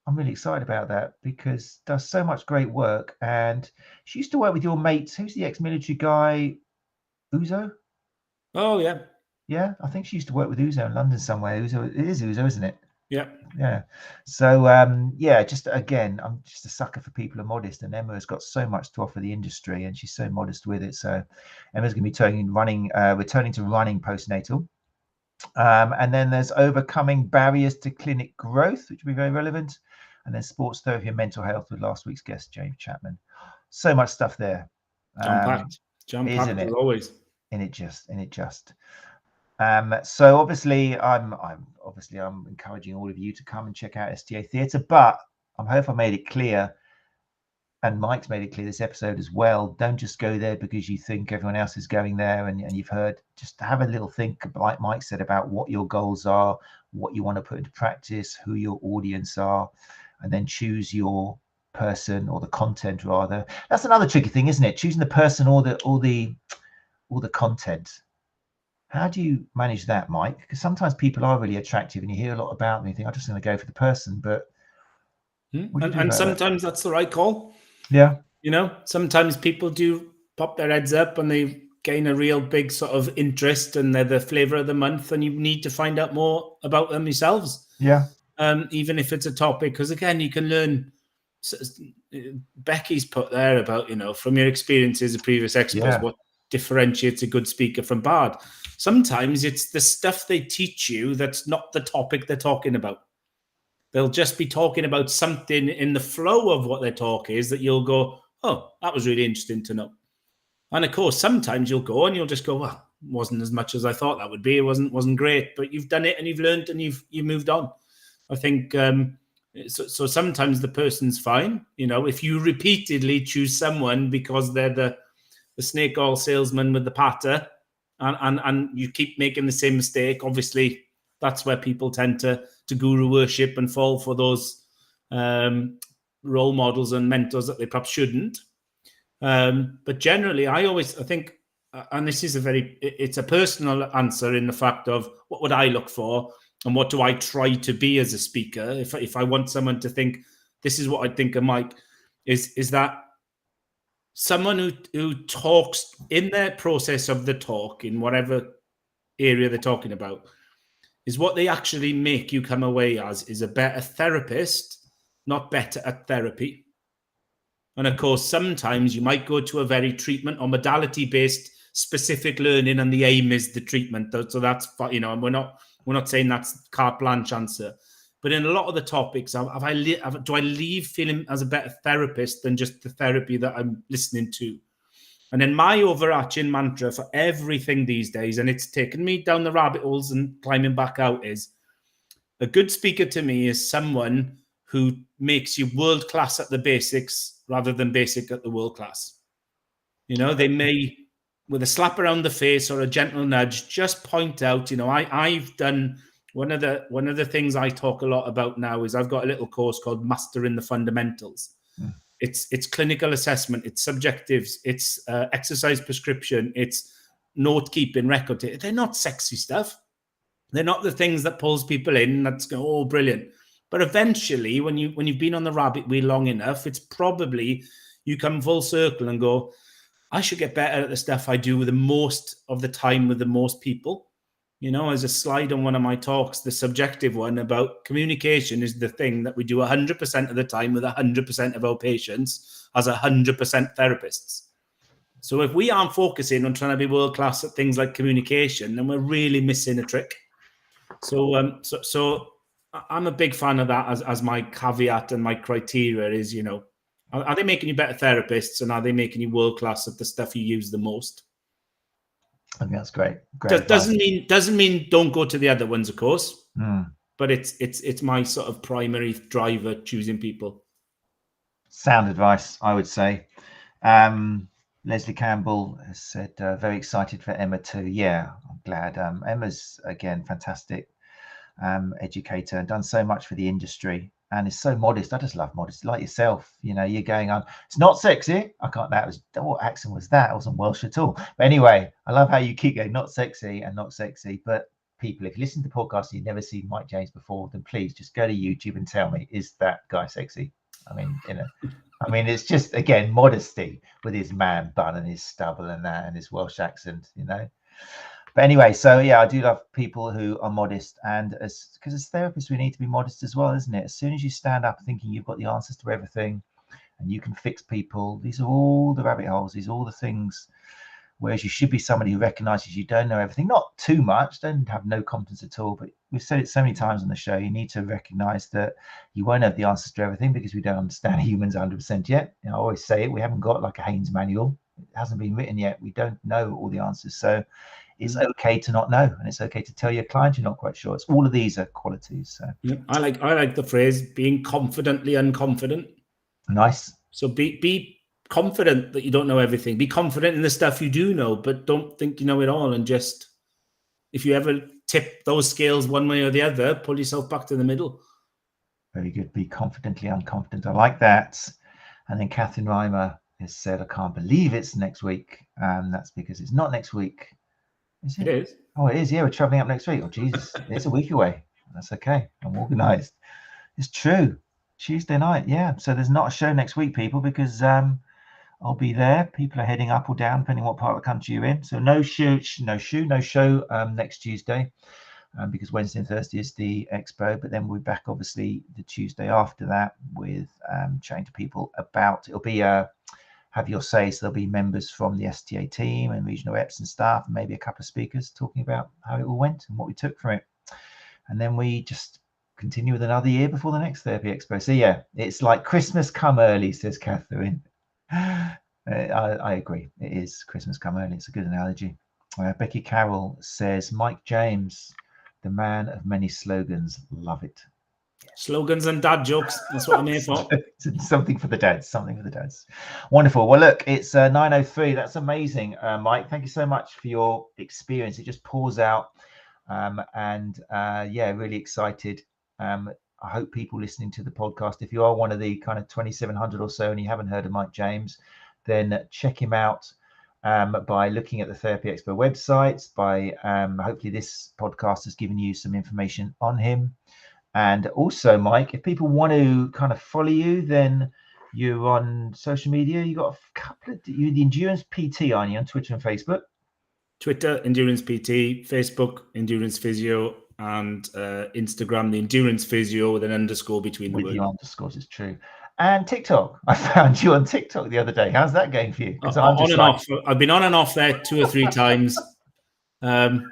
I'm really excited about that because does so much great work. And she used to work with your mates. Who's the ex-military guy? Uzo? Oh, yeah. Yeah, I think she used to work with Uzo in London somewhere. Uzo, it is Uzo, isn't it? Yeah. So just again, I'm just a sucker for people who are modest, and Emma has got so much to offer the industry, and she's so modest with it. So Emma's going to be returning to running postnatal. And then there's overcoming barriers to clinic growth, which will be very relevant. And then sports therapy and mental health with last week's guest, James Chapman. So much stuff there. Jam-packed as always. And it just. So obviously, I'm encouraging all of you to come and check out STA Theatre. But I hope I made it clear, and Mike's made it clear this episode as well. Don't just go there because you think everyone else is going there, and you've heard. Just have a little think, like Mike said, about what your goals are, what you want to put into practice, who your audience are, and then choose your person or the content rather. That's another tricky thing, isn't it? Choosing the person or the content. How do you manage that, Mike? Because sometimes people are really attractive and you hear a lot about them and you think, I'm just going to go for the person, but and sometimes that's the right call. Yeah. You know, sometimes people do pop their heads up and they gain a real big sort of interest and they're the flavor of the month and you need to find out more about them yourselves. Yeah. Even if it's a topic, because again, you can learn. Becky's put there about, you know, from your experiences of previous expos, what differentiates a good speaker from bad. Sometimes it's the stuff they teach you that's not the topic they're talking about. They'll just be talking about something in the flow of what their talk is that you'll go, oh, that was really interesting to know. And of course, sometimes you'll go and you'll just go, well, wasn't as much as I thought that would be. It wasn't great, but you've done it and you've learned and you've moved on. I think so sometimes the person's fine. You know, if you repeatedly choose someone because they're the snake oil salesman with the patter and you keep making the same mistake, obviously that's where people tend to guru worship and fall for those role models and mentors that they perhaps shouldn't. But generally, I think, and this is it's a personal answer in the fact of what would I look for and what do I try to be as a speaker? If I want someone to think, this is what I think of Mike, is that someone who talks in their process of the talk, in whatever area they're talking about, is what they actually make you come away as is a better therapist, not better at therapy. And of course, sometimes you might go to a very treatment or modality-based specific learning, and the aim is the treatment. So that's, you know, and we're not saying that's carte blanche answer. But in a lot of the topics, do I leave feeling as a better therapist than just the therapy that I'm listening to? And then my overarching mantra for everything these days, and it's taken me down the rabbit holes and climbing back out, is a good speaker to me is someone who makes you world-class at the basics rather than basic at the world-class. You know, they may, with a slap around the face or a gentle nudge, just point out, you know, I've done one of the things I talk a lot about now is I've got a little course called Mastering the Fundamentals. It's clinical assessment, it's subjectives, it's exercise prescription, it's note keeping, record. They're not sexy stuff. They're not the things that pulls people in. That's go, oh, brilliant. But eventually, when you've been on the rabbit wheel long enough, it's probably you come full circle and go, I should get better at the stuff I do with the most of the time with the most people. You know, as a slide on one of my talks, the subjective one about communication is the thing that we do 100% of the time with 100% of our patients as 100% therapists. So if we aren't focusing on trying to be world-class at things like communication, then we're really missing a trick. So I'm a big fan of that as my caveat and my criteria is, you know, are they making you better therapists and are they making you world-class at the stuff you use the most? I think that's great. Doesn't mean don't go to the other ones, of course. But it's my sort of primary driver choosing people. Sound advice, I would say. Leslie Campbell has said, very excited for Emma too. Yeah, I'm glad. Emma's, again, fantastic educator and done so much for the industry and is so modest. I just love modesty, like yourself. You know, you're going on, it's not sexy. What accent was that? It wasn't Welsh at all. But anyway, I love how you keep going, not sexy and not sexy. But people, if you listen to the podcast and you've never seen Mike James before, then please just go to YouTube and tell me, is that guy sexy? I mean, you know, it's just, again, modesty with his man bun and his stubble and that and his Welsh accent, you know. But anyway, so yeah, I do love people who are modest, and because as therapists, we need to be modest as well, isn't it? As soon as you stand up thinking you've got the answers to everything and you can fix people, these are all the rabbit holes, these are all the things. Whereas you should be somebody who recognizes you don't know everything, not too much, don't have no competence at all, but we've said it so many times on the show, you need to recognize that you won't have the answers to everything because we don't understand humans 100% yet. You know, I always say it, we haven't got like a Haynes manual. It hasn't been written yet. We don't know all the answers. So it's okay to not know, and it's okay to tell your client you're not quite sure. It's all of these are qualities. So yeah, I like the phrase being confidently unconfident. Nice. So be confident that you don't know everything. Be confident in the stuff you do know, but don't think you know it all. And just, if you ever tip those scales one way or the other, pull yourself back to the middle. Very good. Be confidently unconfident. I like that. And then Catherine Reimer has said, I can't believe it's next week. And that's because it's not next week. Is it? It is. Oh, it is. Yeah, we're traveling up next week. Oh, Jesus. It's a week away. That's okay. I'm organized. It's true. Tuesday night. Yeah. So there's not a show next week, people, because I'll be there. People are heading up or down, depending what part of the country you're in. So no show next Tuesday. Because Wednesday and Thursday is the expo, but then we're back obviously the Tuesday after that with chatting to people about, it'll be have your say, so there'll be members from the STA team and regional reps and staff, and maybe a couple of speakers talking about how it all went and what we took from it. And then we just continue with another year before the next Therapy Expo. So yeah, it's like Christmas come early, says Catherine. I agree, it is Christmas come early. It's a good analogy. Becky Carroll says, Mike James, the man of many slogans, love it. Slogans and dad jokes. That's what I'm here for. Something for the dads. Wonderful. Well, look, it's 9:03. That's amazing, Mike. Thank you so much for your experience. It just pours out, yeah, really excited. I hope people listening to the podcast, if you are one of the kind of 2,700 or so and you haven't heard of Mike James, then check him out. By looking at the Therapy Expo websites, by hopefully this podcast has given you some information on him. And also, Mike, if people want to kind of follow you, then you're on social media. You got a couple of, you're the Endurance PT, aren't you, on Twitter and Facebook? Twitter, Endurance PT, Facebook, Endurance Physio, and Instagram, the Endurance Physio with an underscore between the words. With the underscores, it's true. And TikTok. I found you on TikTok the other day. How's that going for you? Because off. I've been on and off there 2 or 3 times. I'm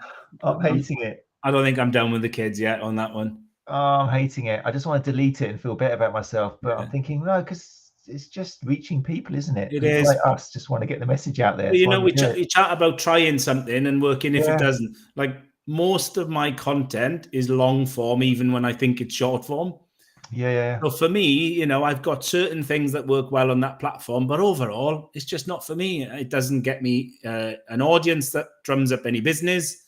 hating it. I don't think I'm done with the kids yet on that one. Oh, I'm hating it. I just want to delete it and feel better about myself. But I'm thinking, no, because it's just reaching people, isn't it? It is. Like us just want to get the message out there. Well, you know, we chat about trying something and working if it doesn't. Like most of my content is long form, even when I think it's short form. Yeah. So for me, you know, I've got certain things that work well on that platform, but overall, it's just not for me. It doesn't get me an audience that drums up any business.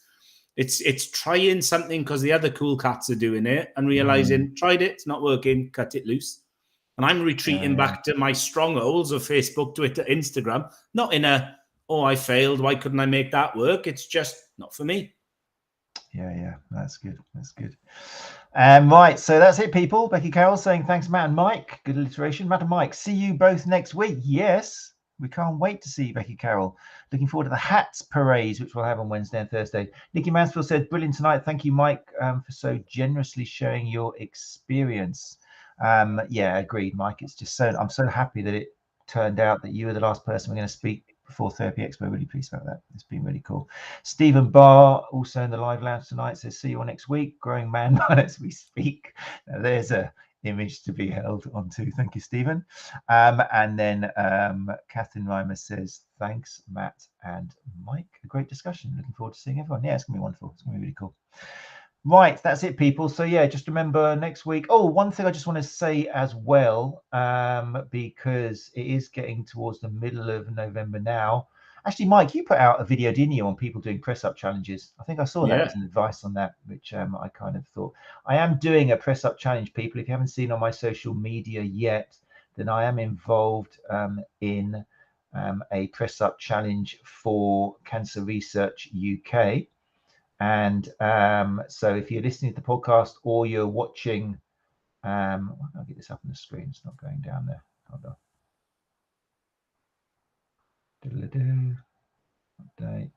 It's trying something because the other cool cats are doing it and realizing, tried it, it's not working, cut it loose. And I'm retreating back to my strongholds of Facebook, Twitter, Instagram, not in a, oh, I failed, why couldn't I make that work? It's just not for me. Yeah, that's good. Right, so that's it, people. Becky Carroll saying thanks, Matt and Mike. Good alliteration. Matt and Mike, see you both next week. Yes, we can't wait to see you, Becky Carroll. Looking forward to the hats parades, which we'll have on Wednesday and Thursday. Nikki Mansfield said, brilliant tonight. Thank you, Mike, for so generously sharing your experience. Yeah, agreed, Mike. It's just I'm so happy that it turned out that you were the last person we're going to speak before Therapy Expo. Really pleased about that. It's been really cool. Stephen Barr, also in the live lounge tonight, says, see you all next week. Growing man as we speak. Now, there's a image to be held onto. Thank you, Stephen. And then Catherine Reimer says, thanks, Matt and Mike. A great discussion. Looking forward to seeing everyone. Yeah, it's going to be wonderful. It's going to be really cool. Right, that's it, people. So yeah, just remember next week. Oh, one thing I just want to say as well, because it is getting towards the middle of November now. Actually, Mike, you put out a video, didn't you, on people doing press-up challenges? I think I saw that as an advice on that, which I kind of thought. I am doing a press-up challenge, people. If you haven't seen on my social media yet, then I am involved in a press-up challenge for Cancer Research UK. And so if you're listening to the podcast or you're watching, I'll get this up on the screen. It's not going down there. Hold on. Update.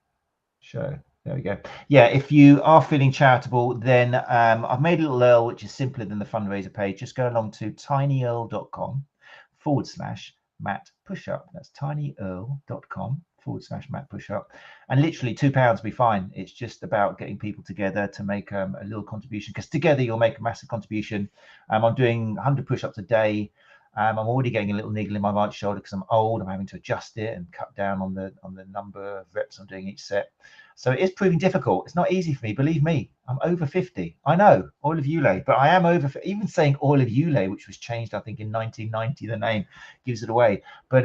Show. There we go. Yeah, if you are feeling charitable, then I've made a little URL which is simpler than the fundraiser page. Just go along to tinyurl.com/Matt Pushup. That's tinyurl.com/Matt Pushup. And literally £2 will be fine. It's just about getting people together to make a little contribution, because together you'll make a massive contribution. I'm doing 100 push-ups a day. I'm already getting a little niggle in my right shoulder because I'm old. I'm having to adjust it and cut down on the number of reps I'm doing each set. So it is proving difficult. It's not easy for me. Believe me, I'm over 50. I know, Oil of Ulay, but I am over. Even saying Oil of Ulay, which was changed, I think, in 1990, the name gives it away. But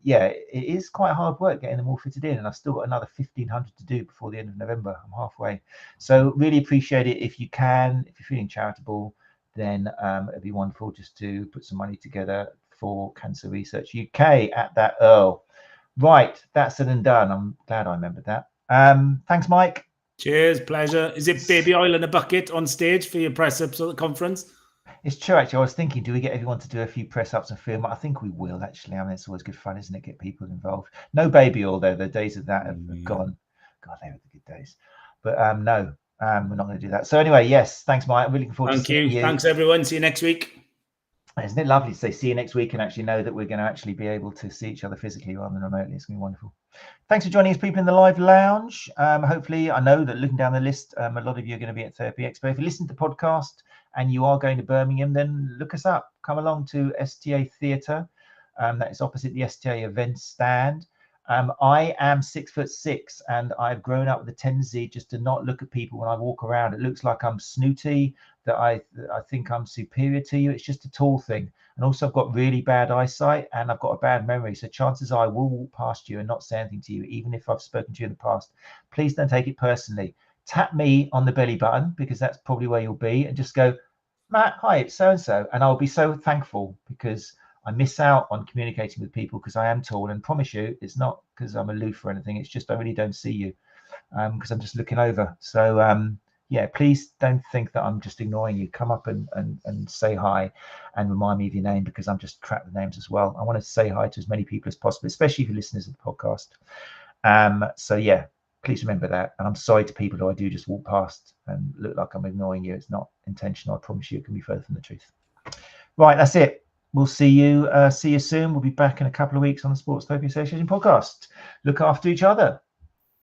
yeah, it is quite hard work getting them all fitted in, and I've still got another 1,500 to do before the end of November. I'm halfway. So really appreciate it if you can. If you're feeling charitable, then it'd be wonderful just to put some money together for Cancer Research UK at that Earl. Right, that's said and done. I'm glad I remembered that. Thanks, Mike. Cheers, pleasure. Is it baby oil in a bucket on stage for your press ups at the conference? It's true, actually. I was thinking, do we get everyone to do a few press ups and film? I think we will, actually. I mean, it's always good fun, isn't it? Get people involved. No baby oil, though. The days of that have gone. God, they were the good days. But no, we're not going to do that. So anyway, yes, thanks, Mike. I'm really looking forward to seeing you. Thanks, everyone. See you next week. Isn't it lovely to say see you next week and actually know that we're going to actually be able to see each other physically rather than remotely? It's going to be wonderful. Thanks for joining us, people in the live lounge. Hopefully, I know that looking down the list, a lot of you are going to be at Therapy Expo. If you listen to the podcast and you are going to Birmingham, then look us up. Come along to STA Theatre. That is opposite the STA event stand. I am 6'6" and I've grown up with a tendency just to not look at people when I walk around. It looks like I'm snooty, that I think I'm superior to you. It's just a tall thing. And also I've got really bad eyesight and I've got a bad memory. So chances are I will walk past you and not say anything to you, even if I've spoken to you in the past. Please don't take it personally. Tap me on the belly button because that's probably where you'll be, and just go, Matt, hi, it's so-and-so. And I'll be so thankful because I miss out on communicating with people because I am tall, and promise you, it's not because I'm aloof or anything. It's just I really don't see you because I'm just looking over. So yeah, please don't think that I'm just ignoring you. Come up and say hi and remind me of your name because I'm just crap with names as well. I want to say hi to as many people as possible, especially if you're listeners of the podcast. So yeah, please remember that. And I'm sorry to people who I do just walk past and look like I'm ignoring you. It's not intentional. I promise you it can be further from the truth. Right, that's it. We'll see you soon. We'll be back in a couple of weeks on the Sports Therapy Association podcast. Look after each other.